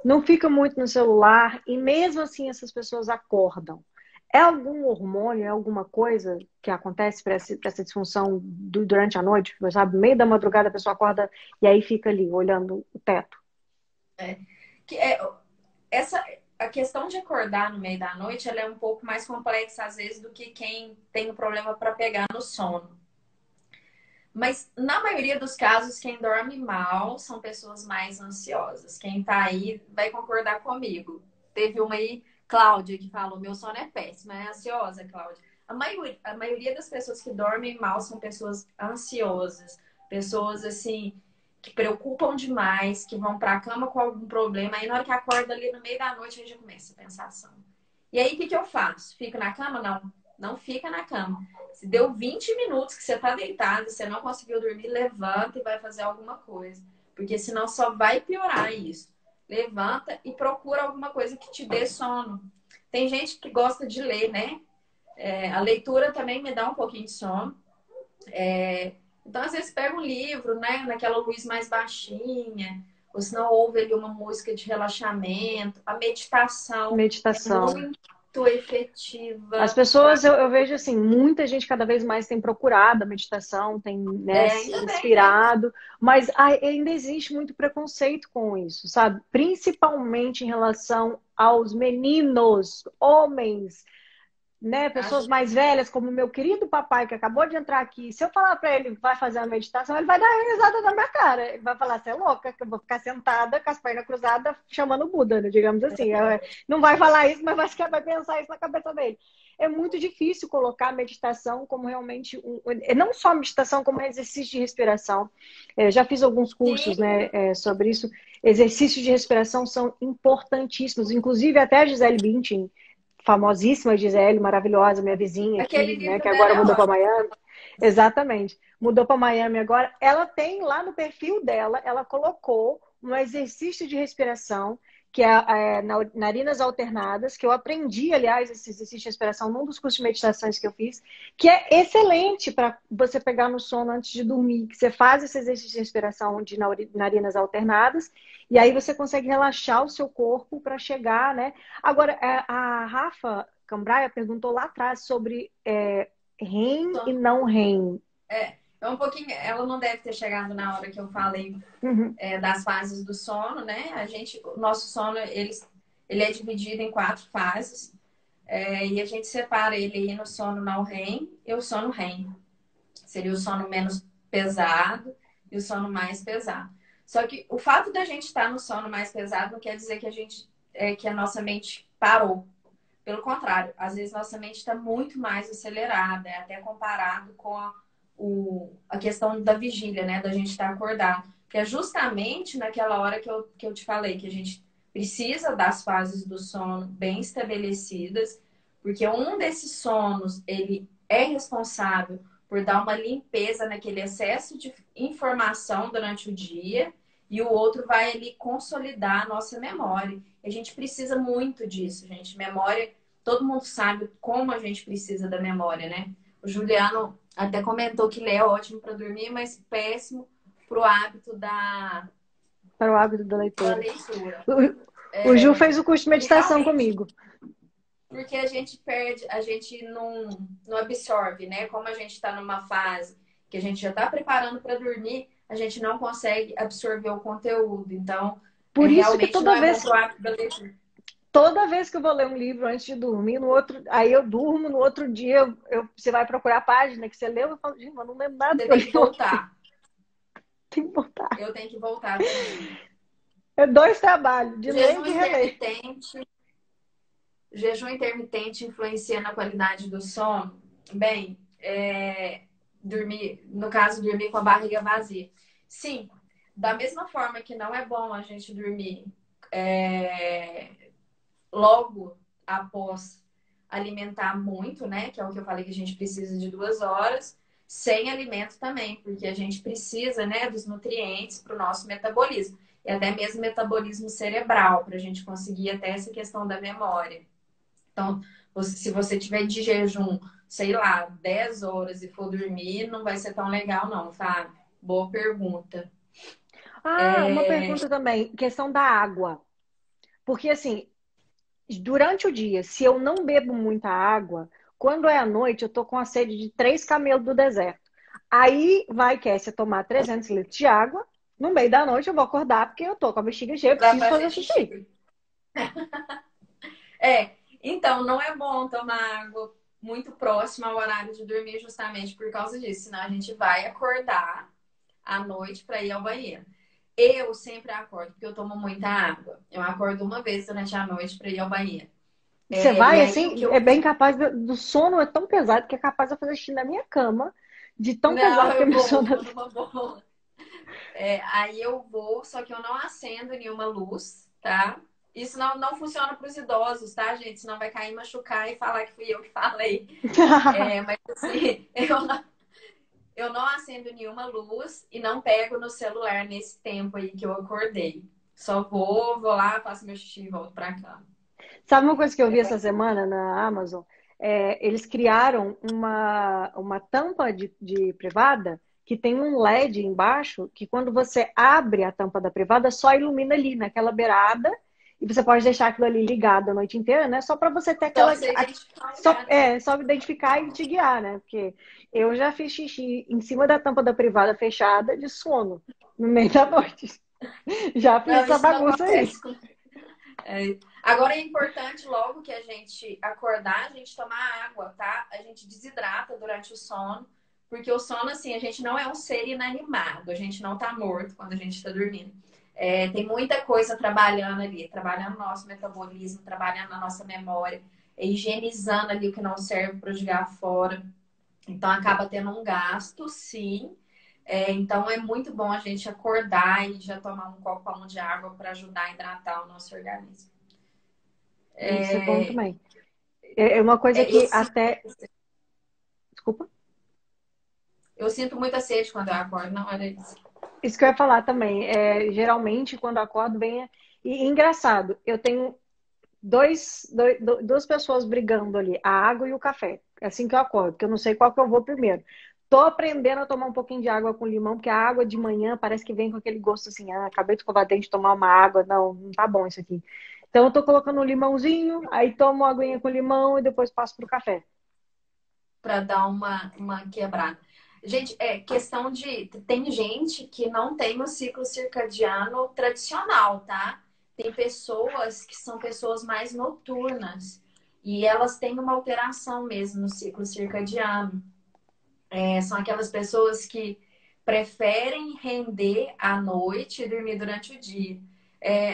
não fica muito no celular, e mesmo assim essas pessoas acordam. É algum hormônio, é alguma coisa que acontece para essa disfunção durante a noite? Sabe, no meio da madrugada a pessoa acorda e aí fica ali olhando o teto. É, que é, essa, a questão de acordar no meio da noite, ela é um pouco mais complexa às vezes do que quem tem o problema para pegar no sono. Mas na maioria dos casos, quem dorme mal são pessoas mais ansiosas. Quem tá aí vai concordar comigo. Teve uma aí, Cláudia, que falou: meu sono é péssimo, é ansiosa, Cláudia. A maioria das pessoas que dormem mal são pessoas ansiosas, pessoas assim que preocupam demais, que vão para a cama com algum problema, aí na hora que acorda ali no meio da noite, aí já começa a pensação. E aí o que que eu faço? Fico na cama? Não, não fica na cama. Se deu 20 minutos que você tá deitado, você não conseguiu dormir, levanta e vai fazer alguma coisa. Porque senão só vai piorar isso. Levanta e procura alguma coisa que te dê sono. Tem gente que gosta de ler, né? A leitura também me dá um pouquinho de sono. Então, às vezes, pega um livro, né? Naquela luz mais baixinha. Ou se não, ouve ali uma música de relaxamento. A meditação é Meditação. muito As efetiva. pessoas, eu vejo assim, muita gente cada vez mais tem procurado a meditação, tem, né, se Ainda bem, né? inspirado, mas ainda existe muito preconceito com isso, sabe? Principalmente em relação aos meninos, homens, né, pessoas Acho mais velhas, como o meu querido papai que acabou de entrar aqui, se eu falar para ele que vai fazer uma meditação, ele vai dar risada na minha cara. Ele vai falar: você é louca, que eu vou ficar sentada com as pernas cruzadas chamando o Buda, né, digamos assim. Não vai falar isso, mas vai pensar isso na cabeça dele. É muito difícil colocar a meditação como realmente não só meditação, como exercício de respiração. Já fiz alguns cursos, sim. né, sobre isso. Exercícios de respiração são importantíssimos, inclusive até a Gisele Bündchen, famosíssima Gisele, maravilhosa, minha vizinha Aquele aqui, né, livro que dela agora é mudou para ótimo. Miami. Exatamente. Mudou para Miami agora. Ela tem lá no perfil dela, ela colocou um exercício de respiração, que é narinas alternadas, que eu aprendi, aliás, esse exercício de respiração num dos cursos de meditações que eu fiz, que é excelente para você pegar no sono antes de dormir, que você faz esse exercício de respiração de narinas alternadas, e aí você consegue relaxar o seu corpo para chegar, né? Agora, a Rafa Cambraia perguntou lá atrás sobre REM e não REM. É um pouquinho. Ela não deve ter chegado na hora que eu falei Uhum. das fases do sono, né? O nosso sono, ele é dividido em 4 fases. E a gente separa ele aí no sono não REM e o sono REM. Seria o sono menos pesado e o sono mais pesado. Só que o fato da gente estar no sono mais pesado não quer dizer que que a nossa mente parou. Pelo contrário, às vezes nossa mente está muito mais acelerada, até comparado com a questão da vigília, né? Da gente estar acordado. Que é justamente naquela hora que eu te falei, que a gente precisa das fases do sono bem estabelecidas, porque um desses sonos, ele é responsável por dar uma limpeza naquele excesso de informação durante o dia, e o outro vai ali consolidar a nossa memória. A gente precisa muito disso, gente. Memória, todo mundo sabe como a gente precisa da memória, né? O Juliano até comentou que ler é ótimo para dormir, mas péssimo para o hábito Para o hábito da da leitura. leitura. O Ju fez o curso de meditação Realmente, comigo. porque a gente perde, a gente não absorve, né? Como a gente está numa fase que a gente já está preparando para dormir, a gente não consegue absorver o conteúdo. Então, Por isso que realmente não é bom para o hábito da leitura. toda vez que eu vou ler um livro antes de dormir, aí eu durmo, no outro dia você vai procurar a página que você leu, eu falo, gente, mas não lembro nada Você que eu tem li. que voltar. Tem que voltar. Eu tenho que voltar também. É dois trabalhos, de ler e Jejum de reler. intermitente. Jejum intermitente influencia na qualidade do sono? Bem, dormir, no caso, dormir com a barriga vazia. Sim, da mesma forma que não é bom a gente dormir logo após alimentar muito, né? Que é o que eu falei que a gente precisa de 2 horas, sem alimento também, porque a gente precisa, né, dos nutrientes para o nosso metabolismo. E até mesmo metabolismo cerebral, para a gente conseguir até essa questão da memória. Então, se você tiver de jejum, sei lá, 10 horas e for dormir, não vai ser tão legal, não, Fábio. Boa pergunta. Uma pergunta também, questão da água. Porque assim, durante o dia, se eu não bebo muita água, quando é à noite, eu tô com a sede de 3 camelos do deserto. Aí vai, Kessia, tomar 300 litros de água. No meio da noite eu vou acordar porque eu tô com a bexiga cheia, eu Pra preciso fazer fazer xixi. xixi. Então, não é bom tomar água muito próximo ao horário de dormir justamente por causa disso, senão a gente vai acordar à noite para ir ao banheiro. Eu sempre acordo, porque eu tomo muita água. Eu acordo uma vez durante a noite para ir ao banheiro. Você E vai aí, o assim, que é eu... bem capaz do sono é tão pesado que é capaz de eu fazer xixi na minha cama, de tão Não, pesado que é eu meu vou, sono. vou numa boa. Aí eu vou, só que eu não acendo nenhuma luz, tá? Isso não funciona para os idosos, tá, gente? Senão vai cair, machucar e falar que fui eu que falei. Mas assim, eu não acendo nenhuma luz e não pego no celular nesse tempo aí que eu acordei. Só vou lá, faço meu xixi e volto pra cama. Sabe uma coisa que eu vi essa semana na Amazon? Eles criaram uma tampa de privada que tem um LED embaixo que quando você abre a tampa da privada só ilumina ali naquela beirada e você pode deixar aquilo ali ligado a noite inteira, né? Só para você ter Só aquela pra você identificar o lugar, né? só identificar e te guiar, né? Porque eu já fiz xixi em cima da tampa da privada fechada de sono no meio da noite. Já fiz Não, essa isso não bagunça aí. acontece comigo. Agora é importante, logo que a gente acordar, a gente tomar água, tá? A gente desidrata durante o sono, porque o sono, assim, a gente não é um ser inanimado, a gente não tá morto quando a gente tá dormindo. Tem muita coisa trabalhando ali, trabalhando no nosso metabolismo, trabalhando na nossa memória, higienizando ali o que não serve para jogar fora. Então acaba tendo um gasto, sim. Então é muito bom a gente acordar e já tomar um copão de água para ajudar a hidratar o nosso organismo. Isso é bom também. É uma coisa Eu que sinto, até. Desculpa. eu sinto muita sede quando eu acordo na hora disso. Isso que eu ia falar também. Geralmente, quando eu acordo, bem. E engraçado, eu tenho duas pessoas brigando ali, a água e o café. É assim que eu acordo, porque eu não sei qual que eu vou primeiro. Tô aprendendo a tomar um pouquinho de água com limão, porque a água de manhã parece que vem com aquele gosto assim, acabei de escovar dente, tomar uma água, não tá bom isso aqui. Então eu tô colocando um limãozinho, aí tomo uma aguinha com limão e depois passo pro café. Para dar uma quebrada. Gente, questão de. Tem gente que não tem o ciclo circadiano tradicional, tá? Tem pessoas que são pessoas mais noturnas e elas têm uma alteração mesmo no ciclo circadiano. São aquelas pessoas que preferem render à noite e dormir durante o dia.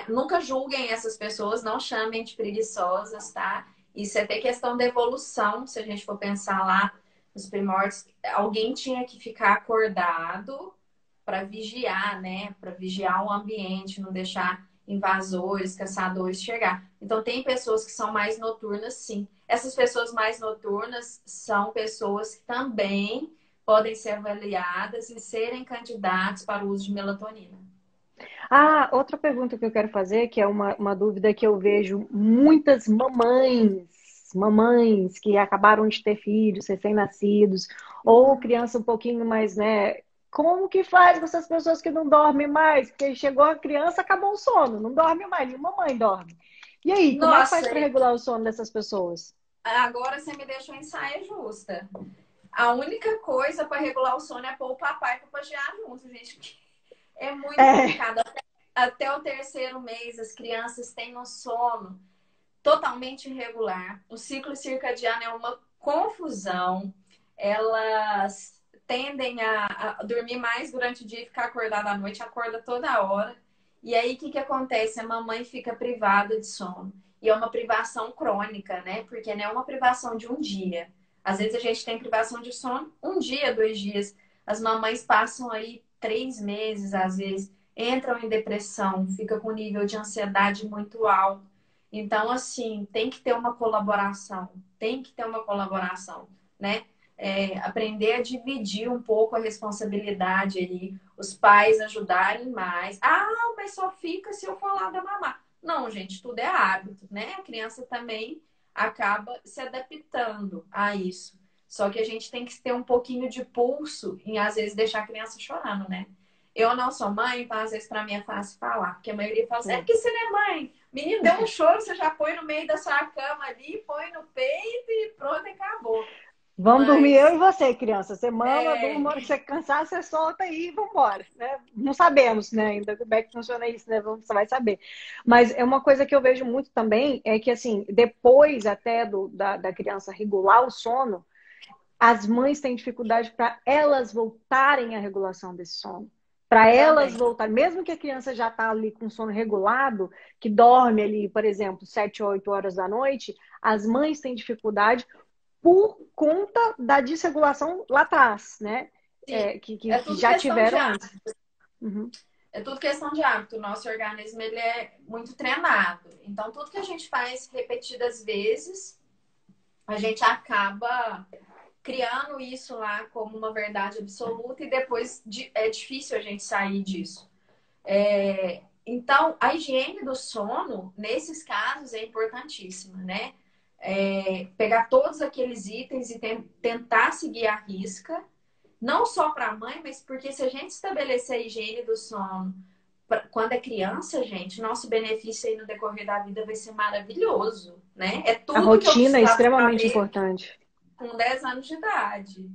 Nunca julguem essas pessoas, não chamem de preguiçosas, tá? Isso é até questão da evolução, se a gente for pensar lá nos primórdios, alguém tinha que ficar acordado para vigiar, né? Para vigiar o ambiente, não deixar invasores, caçadores chegar. Então, tem pessoas que são mais noturnas, sim. Essas pessoas mais noturnas são pessoas que também podem ser avaliadas e serem candidatos para o uso de melatonina. Ah, outra pergunta que eu quero fazer, que é uma dúvida que eu vejo muitas mamães que acabaram de ter filhos recém-nascidos, ou criança um pouquinho mais, né? Como que faz com essas pessoas que não dormem mais? Porque chegou a criança, acabou o sono, não dorme mais, nenhuma mãe dorme. E aí, como é que faz Nossa, para regular o sono dessas pessoas? agora você me deixou em saia justa. A única coisa para regular o sono é pôr o papai para pajear junto, gente. É muito É, complicado. Até o terceiro mês, as crianças têm um sono totalmente irregular. O ciclo circadiano é uma confusão. Elas tendem a dormir mais durante o dia e ficar acordada à noite, acorda toda hora. E aí, o que que acontece? A mamãe fica privada de sono. E é uma privação crônica, né? Porque não é uma privação de um dia. Às vezes a gente tem privação de sono um dia, 2 dias. As mamães passam aí 3 meses, às vezes, entram em depressão, fica com nível de ansiedade muito alto. Então, assim, tem que ter uma colaboração, né? Aprender a dividir um pouco a responsabilidade ali, os pais ajudarem mais. Ah, mas só fica se eu for lá da mamar. Não, gente, tudo é hábito, né? A criança também acaba se adaptando a isso. Só que a gente tem que ter um pouquinho de pulso em, às vezes, deixar a criança chorando, né? Eu não sou mãe, então às vezes para mim é fácil falar, porque a maioria fala assim, é sim. porque você não é mãe. Menino, deu um choro, você já põe no meio da sua cama ali, põe no peito e pronto, acabou. Vamos dormir eu Mas e você, criança. Você mama, durma, a é, hora que você cansar, você solta aí e vambora, né? Não sabemos, né, ainda como é que funciona isso, né? Você vai saber. Mas é uma coisa que eu vejo muito também, é que assim, depois até da criança regular o sono, as mães têm dificuldade para elas voltarem à regulação desse sono. Para elas também. voltarem, mesmo que a criança já está ali com sono regulado, que dorme ali, por exemplo, 7 ou 8 horas da noite, as mães têm dificuldade por conta da desregulação lá atrás, né? Sim, Que é que tudo já questão de tiveram hábito. antes. Uhum. É tudo questão de hábito. O nosso organismo ele é muito treinado. Então, tudo que a gente faz repetidas vezes, a gente acaba criando isso lá como uma verdade absoluta e depois é difícil a gente sair disso. Então, a higiene do sono, nesses casos, é importantíssima, né? Pegar todos aqueles itens e tentar seguir a risca, não só para a mãe, mas porque se a gente estabelecer a higiene do sono quando é criança, gente, nosso benefício aí no decorrer da vida vai ser maravilhoso, né? É A tudo que eu rotina é precisava extremamente saber importante. com 10 anos de idade.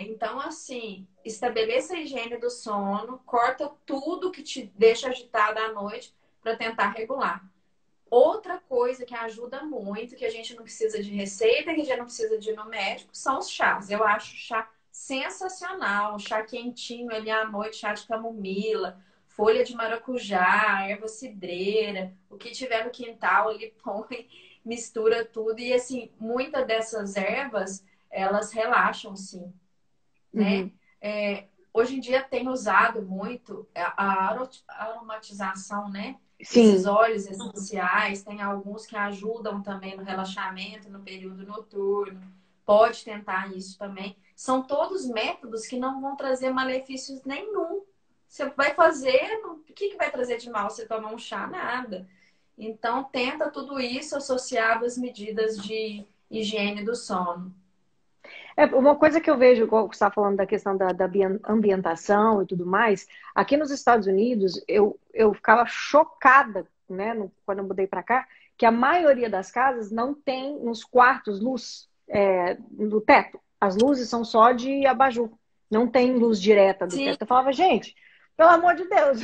Então, assim, estabeleça a higiene do sono, corta tudo que te deixa agitada à noite para tentar regular. Outra coisa que ajuda muito, que a gente não precisa de receita, que a gente não precisa de ir no médico, são os chás. Eu acho chá sensacional, chá quentinho ali à noite, chá de camomila, folha de maracujá, erva cidreira, o que tiver no quintal ali põe, mistura tudo. E assim, muitas dessas ervas, elas relaxam, sim, né? Uhum. Hoje em dia tem usado muito a aromatização, né? Desses Sim. óleos essenciais, tem alguns que ajudam também no relaxamento no período noturno. Pode tentar isso também. São todos métodos que não vão trazer malefícios nenhum. Você vai fazer, o que vai trazer de mal você tomar um chá? Nada. Então, tenta tudo isso associado às medidas de higiene do sono. Uma coisa que eu vejo, igual você está falando da questão da ambientação e tudo mais, aqui nos Estados Unidos, eu ficava chocada, né, quando eu mudei para cá, que a maioria das casas não tem nos quartos luz do teto. As luzes são só de abajur, não tem luz direta do Sim, teto. Eu falava, gente, Pelo amor de Deus,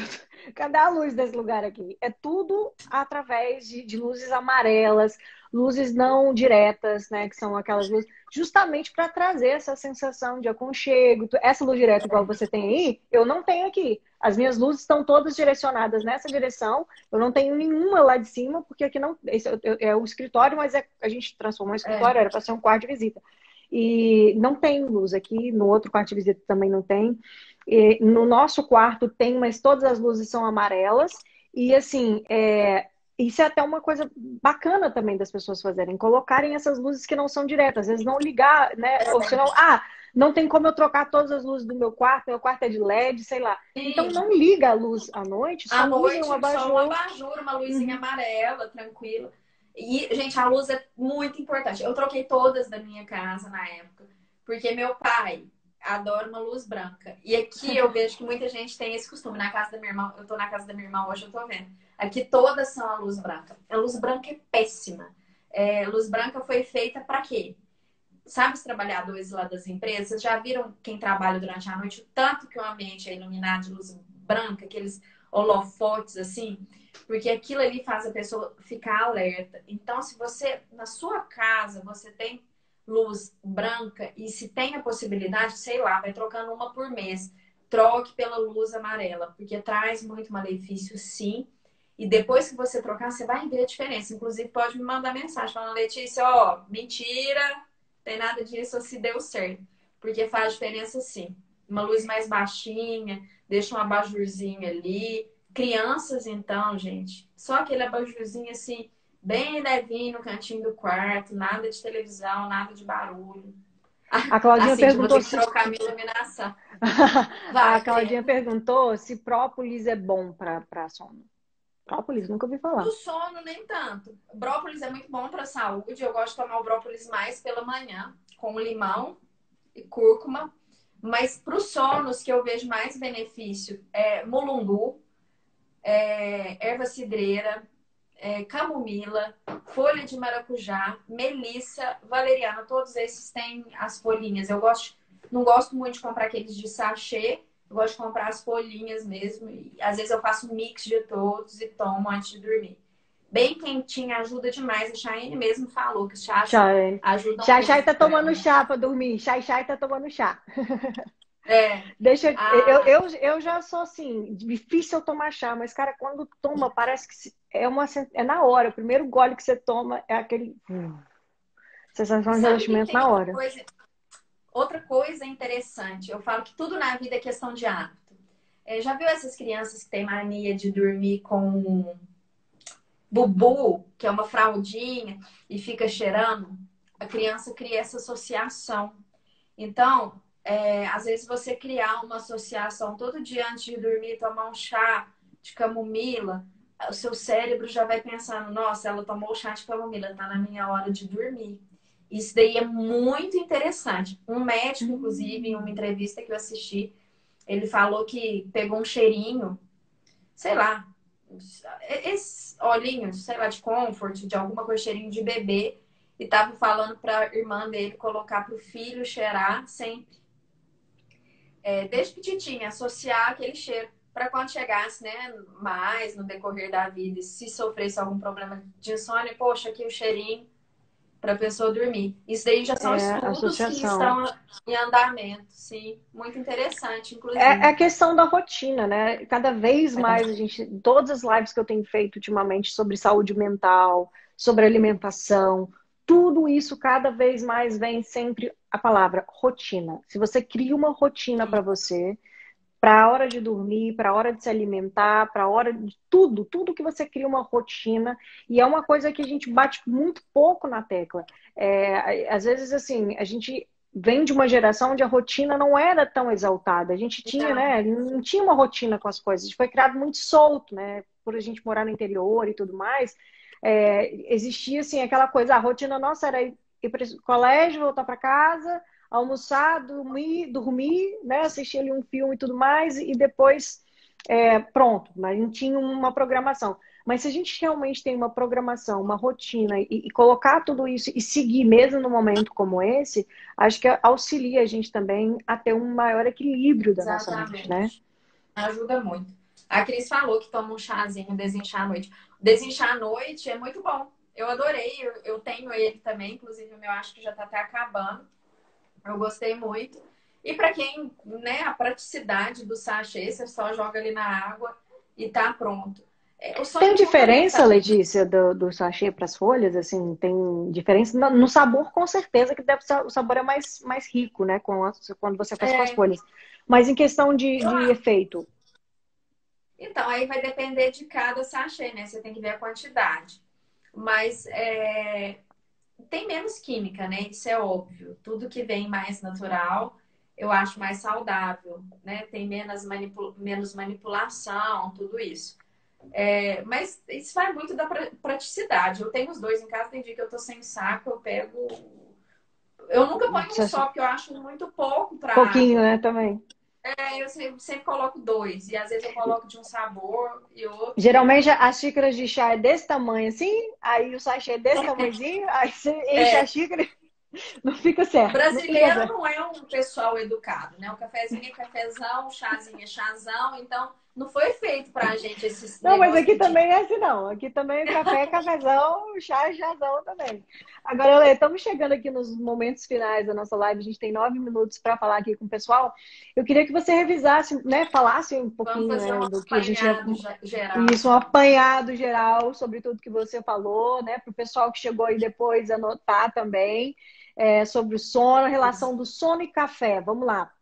cadê a luz desse lugar aqui? É tudo através de luzes amarelas, luzes não diretas, né? Que são aquelas luzes, justamente para trazer essa sensação de aconchego. Essa luz direta, igual você tem aí, eu não tenho aqui. As minhas luzes estão todas direcionadas nessa direção. Eu não tenho nenhuma lá de cima, porque aqui não. Esse é o escritório, mas a gente transformou o escritório, era para ser um quarto de visita. E não tem luz aqui, no outro quarto de visita também não tem. E no nosso quarto tem, mas todas as luzes são amarelas. E assim, isso é até uma coisa bacana também das pessoas fazerem, colocarem essas luzes que não são diretas, às vezes não ligar, né? Ou senão, não tem como eu trocar todas as luzes do meu quarto é de LED, sei lá. Sim. Então não liga a luz à noite, À só noite, usa um abajur. só um abajur, uma luzinha amarela, tranquila. E, gente, a luz é muito importante. Eu troquei todas da minha casa na época, porque meu pai adora uma luz branca. E aqui eu vejo que muita gente tem esse costume. Na casa da minha irmã, eu tô na casa da minha irmã hoje, eu tô vendo. Aqui todas são a luz branca. A luz branca é péssima. Luz branca foi feita para quê? Sabe os trabalhadores lá das empresas? Vocês já viram quem trabalha durante a noite? O tanto que o ambiente é iluminado de luz branca, aqueles holofotes assim, porque aquilo ali faz a pessoa ficar alerta. Então, se você, na sua casa, você tem luz branca e se tem a possibilidade, sei lá, vai trocando uma por mês, troque pela luz amarela, porque traz muito malefício, sim. E depois que você trocar, você vai ver a diferença. Inclusive, pode me mandar mensagem falando, Letícia, mentira, tem nada disso, ou se deu certo. Porque faz diferença, sim. Uma luz mais baixinha, deixa um abajurzinho ali. Crianças, então, gente, só aquele abajurzinho assim, bem levinho no cantinho do quarto, nada de televisão, nada de barulho. A Claudinha assim, perguntou se trocar minha iluminação. A Claudinha perguntou se própolis é bom para sono. Própolis, nunca ouvi falar. No sono, nem tanto. Brócolis é muito bom para a saúde. Eu gosto de tomar o brócolis mais pela manhã, com limão e cúrcuma. Mas para os sonos que eu vejo mais benefício é mulungu, erva cidreira, camomila, folha de maracujá, melissa, valeriana. Todos esses têm as folhinhas. Não gosto muito de comprar aqueles de sachê. Eu gosto de comprar as folhinhas mesmo. E, às vezes eu faço um mix de todos e tomo antes de dormir. Bem quentinho, ajuda demais. A Chayane mesmo falou que os chás ajudam muito. Chai tá tomando chá para dormir. Chai tá tomando chá. Eu já sou assim, difícil eu tomar chá, mas, cara, quando toma, parece que é na hora. O primeiro gole que você toma é aquele sensação de relaxamento na hora. Outra coisa interessante, eu falo que tudo na vida é questão de hábito. Já viu essas crianças que têm mania de dormir com bubu, que é uma fraldinha, e fica cheirando? A criança cria essa associação. Então, às vezes você criar uma associação todo dia antes de dormir, tomar um chá de camomila, o seu cérebro já vai pensando, nossa, ela tomou chá de camomila, tá na minha hora de dormir. Isso daí é muito interessante. Um médico, inclusive, em uma entrevista que eu assisti, ele falou que pegou um cheirinho, sei lá, esses olhinhos, sei lá, de comfort, de alguma coisa, cheirinho de bebê, e tava falando pra irmã dele colocar pro filho cheirar sempre. Desde petitinha, associar aquele cheiro para quando chegasse, né, mais no decorrer da vida, se sofresse algum problema de insônia, poxa, aqui o cheirinho para a pessoa dormir. Isso daí já são estudos que estão em andamento, sim. Muito interessante, inclusive. É a questão da rotina, né? Cada vez mais todas as lives que eu tenho feito ultimamente sobre saúde mental, sobre alimentação, tudo isso cada vez mais vem sempre a palavra rotina. Se você cria uma rotina para você, para a hora de dormir, para a hora de se alimentar, para a hora de tudo que você cria uma rotina, e é uma coisa que a gente bate muito pouco na tecla. Às vezes, assim, a gente vem de uma geração onde a rotina não era tão exaltada. A gente tinha, né, não tinha uma rotina com as coisas. A gente foi criado muito solto, né, por a gente morar no interior e tudo mais. Existia, assim, aquela coisa, a rotina nossa era ir para o colégio, voltar para casa, almoçar, dormir, né? Assistir ali um filme e tudo mais, e depois pronto, mas não tinha uma programação. Mas se a gente realmente tem uma programação, uma rotina, e colocar tudo isso e seguir mesmo num momento como esse, acho que auxilia a gente também a ter um maior equilíbrio da nossa mente, né? Ajuda muito. A Cris falou que toma um chazinho desinchar à noite. Desinchar à noite é muito bom. Eu adorei, eu tenho ele também, inclusive o meu acho que já tá até acabando. Eu gostei muito. E para quem, né, a praticidade do sachê, você só joga ali na água e tá pronto. É, o Tem Sonic eu também diferença, faço. Letícia, do sachê para as folhas? Assim, tem diferença no sabor, com certeza, que deve ser, o sabor é mais rico, né, quando você faz com as É, folhas. Mas em questão eu de efeito, Então, aí vai depender de cada sachê, né? Você tem que ver a quantidade. Mas tem menos química, né? Isso é óbvio. Tudo que vem mais natural, eu acho mais saudável, né? Tem menos manipulação, tudo isso. Mas isso vai muito da praticidade. Eu tenho os dois em casa, tem dia que eu tô sem saco, eu pego. Eu nunca ponho um só, porque eu acho muito pouco para pouquinho, água. né, também. Eu sempre coloco dois. E às vezes eu coloco de um sabor e outro. Geralmente as xícaras de chá é desse tamanho assim, aí o sachê é desse tamanhozinho, aí você enche a É, xícara e não fica certo, não fica brasileiro certo. não é um pessoal educado, né? O cafezinho é cafezão, o chazinho é chazão, então não foi feito pra gente esse Não, mas aqui negócio de. também é assim, não. Aqui também o café é cafezão, o chá é chazão também. Agora, Lê, estamos chegando aqui nos momentos finais da nossa live. A gente tem 9 minutos para falar aqui com o pessoal. Eu queria que você revisasse, né, falasse um Vamos pouquinho, fazer um né, do que a gente ia. apanhado geral. Isso, um apanhado geral sobre tudo que você falou, né? Para o pessoal que chegou aí depois anotar também, sobre o sono, a relação do sono e café. Vamos lá.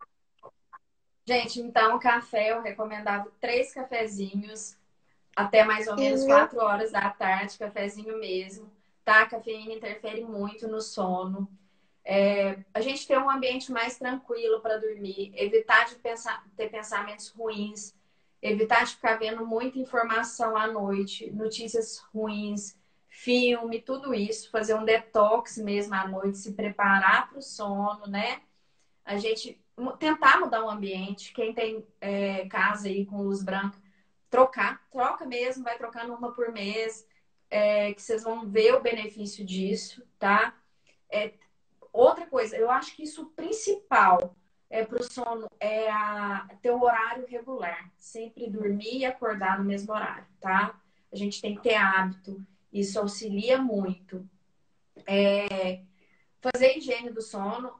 Gente, então, café, eu recomendava 3 cafezinhos até mais ou menos Inho. 4 horas da tarde, cafezinho mesmo, tá? A cafeína interfere muito no sono. A gente ter um ambiente mais tranquilo para dormir, evitar de ter pensamentos ruins, evitar de ficar vendo muita informação à noite, notícias ruins, filme, tudo isso, fazer um detox mesmo à noite, se preparar para o sono, né? A gente tentar mudar o ambiente. Quem tem casa aí com luz branca, troca mesmo, vai trocando uma por mês, que vocês vão ver o benefício disso, tá? É, Outra coisa, eu acho que isso principal para o sono é ter o horário regular. Sempre dormir e acordar no mesmo horário, tá? A gente tem que ter hábito. Isso auxilia muito. Fazer higiene do sono.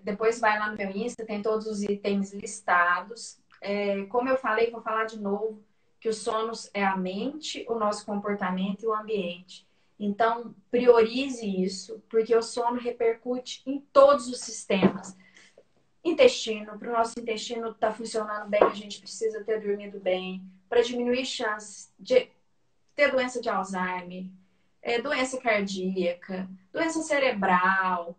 Depois vai lá no meu Insta, tem todos os itens listados. Como eu falei, vou falar de novo, que o sono é a mente, o nosso comportamento e o ambiente. Então, priorize isso, porque o sono repercute em todos os sistemas. Intestino, para o nosso intestino estar funcionando bem, a gente precisa ter dormido bem, para diminuir chances de ter doença de Alzheimer, doença cardíaca, doença cerebral,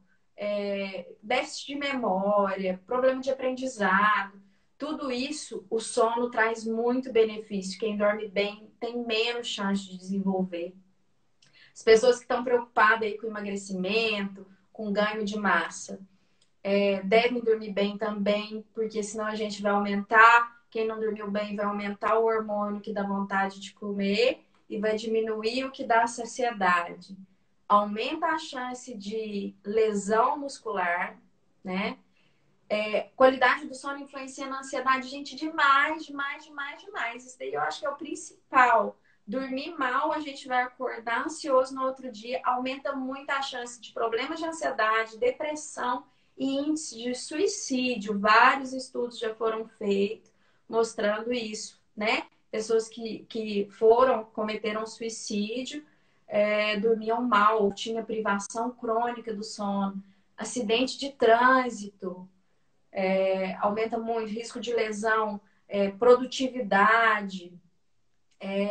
déficit de memória, problema de aprendizado. Tudo isso, o sono traz muito benefício. Quem dorme bem tem menos chance de desenvolver. As pessoas que estão preocupadas aí com emagrecimento, com ganho de massa, devem dormir bem também, porque senão a gente vai aumentar. Quem não dormiu bem vai aumentar o hormônio que dá vontade de comer e vai diminuir o que dá saciedade. Aumenta a chance de lesão muscular, né? Qualidade do sono influencia na ansiedade, gente, demais, demais, demais, demais. Isso daí eu acho que é o principal. Dormir mal, a gente vai acordar ansioso no outro dia, aumenta muito a chance de problemas de ansiedade, depressão e índice de suicídio. Vários estudos já foram feitos mostrando isso, né? Pessoas que cometeram suicídio, dormiam mal, tinha privação crônica do sono, acidente de trânsito, aumenta muito risco de lesão, produtividade.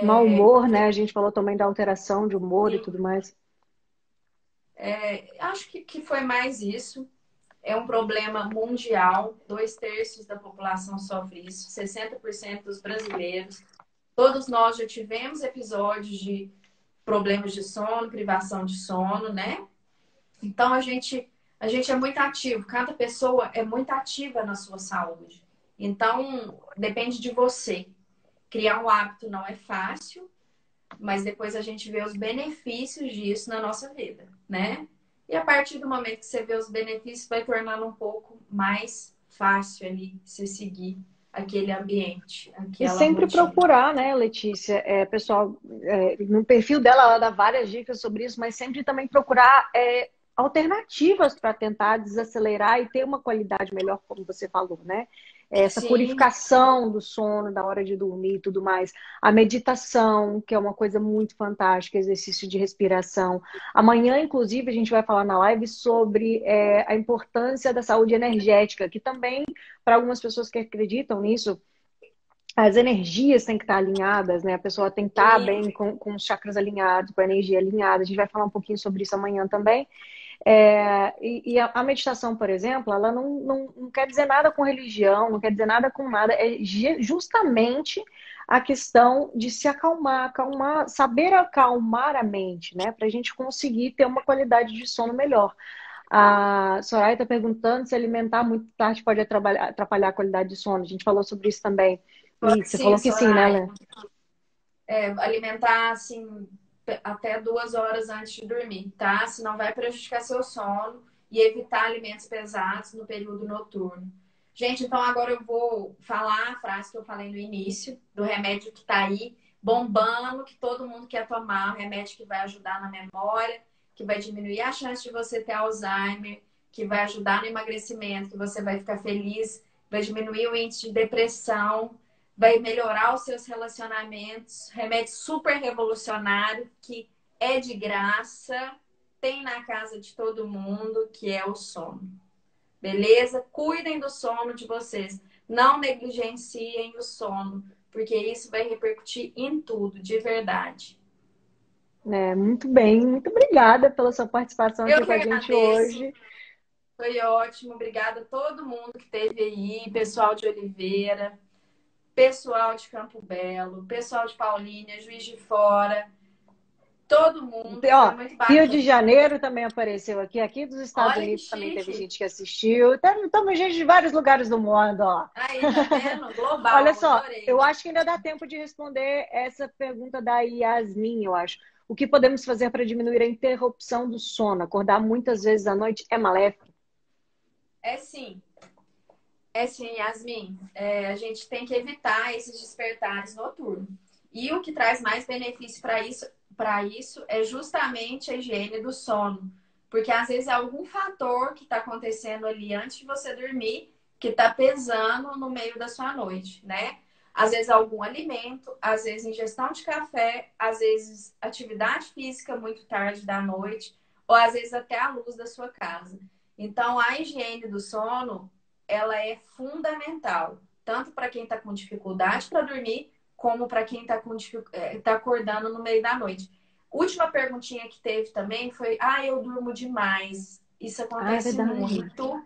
Mau humor, né? A gente falou também da alteração de humor e Sim, tudo mais. acho que foi mais isso. É um problema mundial. 2/3 da população sofre isso. 60% dos brasileiros. Todos nós já tivemos episódios de problemas de sono, privação de sono, né? Então a gente é muito ativo. Cada pessoa é muito ativa na sua saúde. Então depende de você. Criar um hábito não é fácil, mas depois a gente vê os benefícios disso na nossa vida, né? E a partir do momento que você vê os benefícios, vai tornando um pouco mais fácil ali você seguir aquele ambiente, E aquela sempre rotina. procurar, né, Letícia? Pessoal, no perfil dela, ela dá várias dicas sobre isso, mas sempre também procurar alternativas para tentar desacelerar e ter uma qualidade melhor, como você falou, né? Essa Sim, purificação do sono da hora de dormir e tudo mais. A meditação, que é uma coisa muito fantástica, exercício de respiração. Amanhã, inclusive, a gente vai falar na live sobre a importância da saúde energética, que também, para algumas pessoas que acreditam nisso, as energias têm que estar alinhadas, né? A pessoa tem que estar sim. bem com os chakras alinhados, com a energia alinhada. A gente vai falar um pouquinho sobre isso amanhã também. E a meditação, por exemplo, ela não quer dizer nada com religião, não quer dizer nada com nada. É justamente a questão de se acalmar, saber acalmar a mente, né? Para a gente conseguir ter uma qualidade de sono melhor. A Soraya está perguntando se alimentar muito tarde pode atrapalhar a qualidade de sono. A gente falou sobre isso também. E você Sim, falou que sim, né, Soraya. Lê? Alimentar assim até 2 horas antes de dormir, tá? Senão vai prejudicar seu sono e evitar alimentos pesados no período noturno. Gente, então agora eu vou falar a frase que eu falei no início, do remédio que tá aí, bombando, que todo mundo quer tomar, um remédio que vai ajudar na memória, que vai diminuir a chance de você ter Alzheimer, que vai ajudar no emagrecimento, que você vai ficar feliz, vai diminuir o índice de depressão, vai melhorar os seus relacionamentos. Remédio super revolucionário, que é de graça, tem na casa de todo mundo, que é o sono. Beleza? Cuidem do sono de vocês. Não negligenciem o sono, porque isso vai repercutir em tudo, de verdade. Muito bem, muito obrigada pela sua participação Eu aqui que com a gente agradeço. hoje. Foi ótimo. Obrigada a todo mundo que esteve aí, pessoal de Oliveira, pessoal de Campo Belo, pessoal de Paulínia, Juiz de Fora, todo mundo. Foi Ó, muito Rio de bacana. Janeiro também apareceu aqui dos Estados Olha que Unidos também teve chique. gente que assistiu. Estamos gente de vários lugares do mundo, ó. Aí, tá vendo? Olha Global, só, adorei. eu acho que ainda dá tempo de responder essa pergunta da Yasmin, eu acho. O que podemos fazer para diminuir a interrupção do sono? Acordar muitas vezes à noite é maléfico? É sim, Yasmin. A gente tem que evitar esses despertares noturnos. E o que traz mais benefício para isso é justamente a higiene do sono. Porque às vezes é algum fator que está acontecendo ali antes de você dormir que está pesando no meio da sua noite, né? Às vezes algum alimento, às vezes ingestão de café, às vezes atividade física muito tarde da noite, ou às vezes até a luz da sua casa. Então, a higiene do sono, ela é fundamental, tanto para quem está com dificuldade para dormir, como para quem tá acordando no meio da noite. Última perguntinha que teve também foi: eu durmo demais. Isso Ah, é acontece verdade. muito.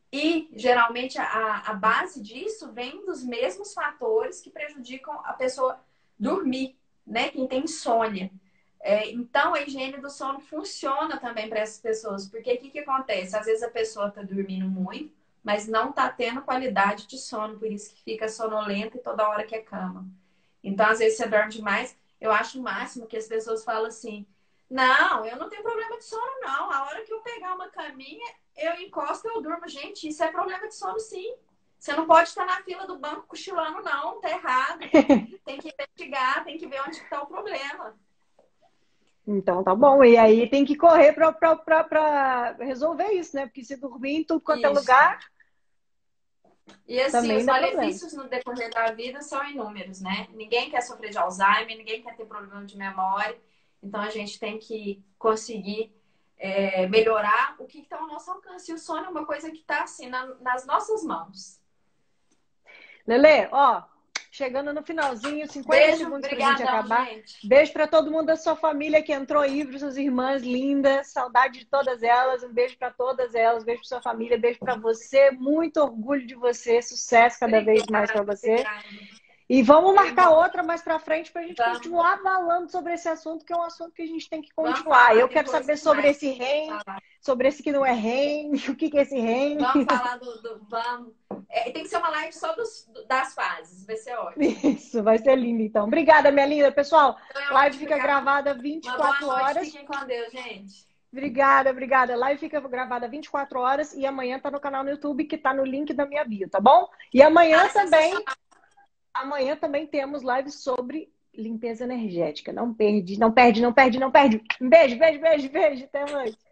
E geralmente a base disso vem dos mesmos fatores que prejudicam a pessoa dormir, né? Quem tem insônia. Então a higiene do sono funciona também para essas pessoas, porque o que acontece? Às vezes a pessoa está dormindo muito, mas não está tendo qualidade de sono, por isso que fica sonolenta e toda hora quer cama. Então, às vezes, você dorme demais. Eu acho o máximo que as pessoas falam assim: não, eu não tenho problema de sono, não. A hora que eu pegar uma caminha, eu encosto e eu durmo. Gente, isso é problema de sono, sim. Você não pode estar na fila do banco cochilando, não. Tá errado. Tem que investigar, tem que ver onde está o problema. Então tá bom. E aí tem que correr para resolver isso, né? Porque se dormir em tudo quanto é Isso. lugar, E assim, também os dá problema. malefícios no decorrer da vida são inúmeros, né? Ninguém quer sofrer de Alzheimer, ninguém quer ter problema de memória. Então a gente tem que conseguir melhorar o que está ao nosso alcance. E o sono é uma coisa que está assim nas nossas mãos. Lele, ó, chegando no finalzinho, 50 Beijo, segundos pra gente brigadão, acabar. gente. Beijo para todo mundo da sua família que entrou aí, para suas irmãs lindas. Saudade de todas elas. Um beijo para todas elas. Beijo para sua família. Beijo para você. Muito orgulho de você. Sucesso cada vez mais para você. Obrigada. E vamos marcar outra mais para frente para a gente Vamos. continuar falando sobre esse assunto, que é um assunto que a gente tem que Vamos continuar. falar Eu quero depois saber que sobre mais esse REM, falar. sobre esse que não é REM, o que é esse REM. Vamos falar vamos. Tem que ser uma live só das fases. Vai ser ótimo. Isso, vai ser lindo então. Obrigada, minha linda. Pessoal, Então, live fica gravada uma boa 24 noite. horas. Fiquem com Deus, gente. Obrigada, obrigada. A live fica gravada 24 horas e amanhã tá no canal no YouTube, que tá no link da minha bio, tá bom? E amanhã também temos live sobre limpeza energética. Não perde, não perde, não perde, não perde. Um beijo, beijo, beijo, beijo. Até mais.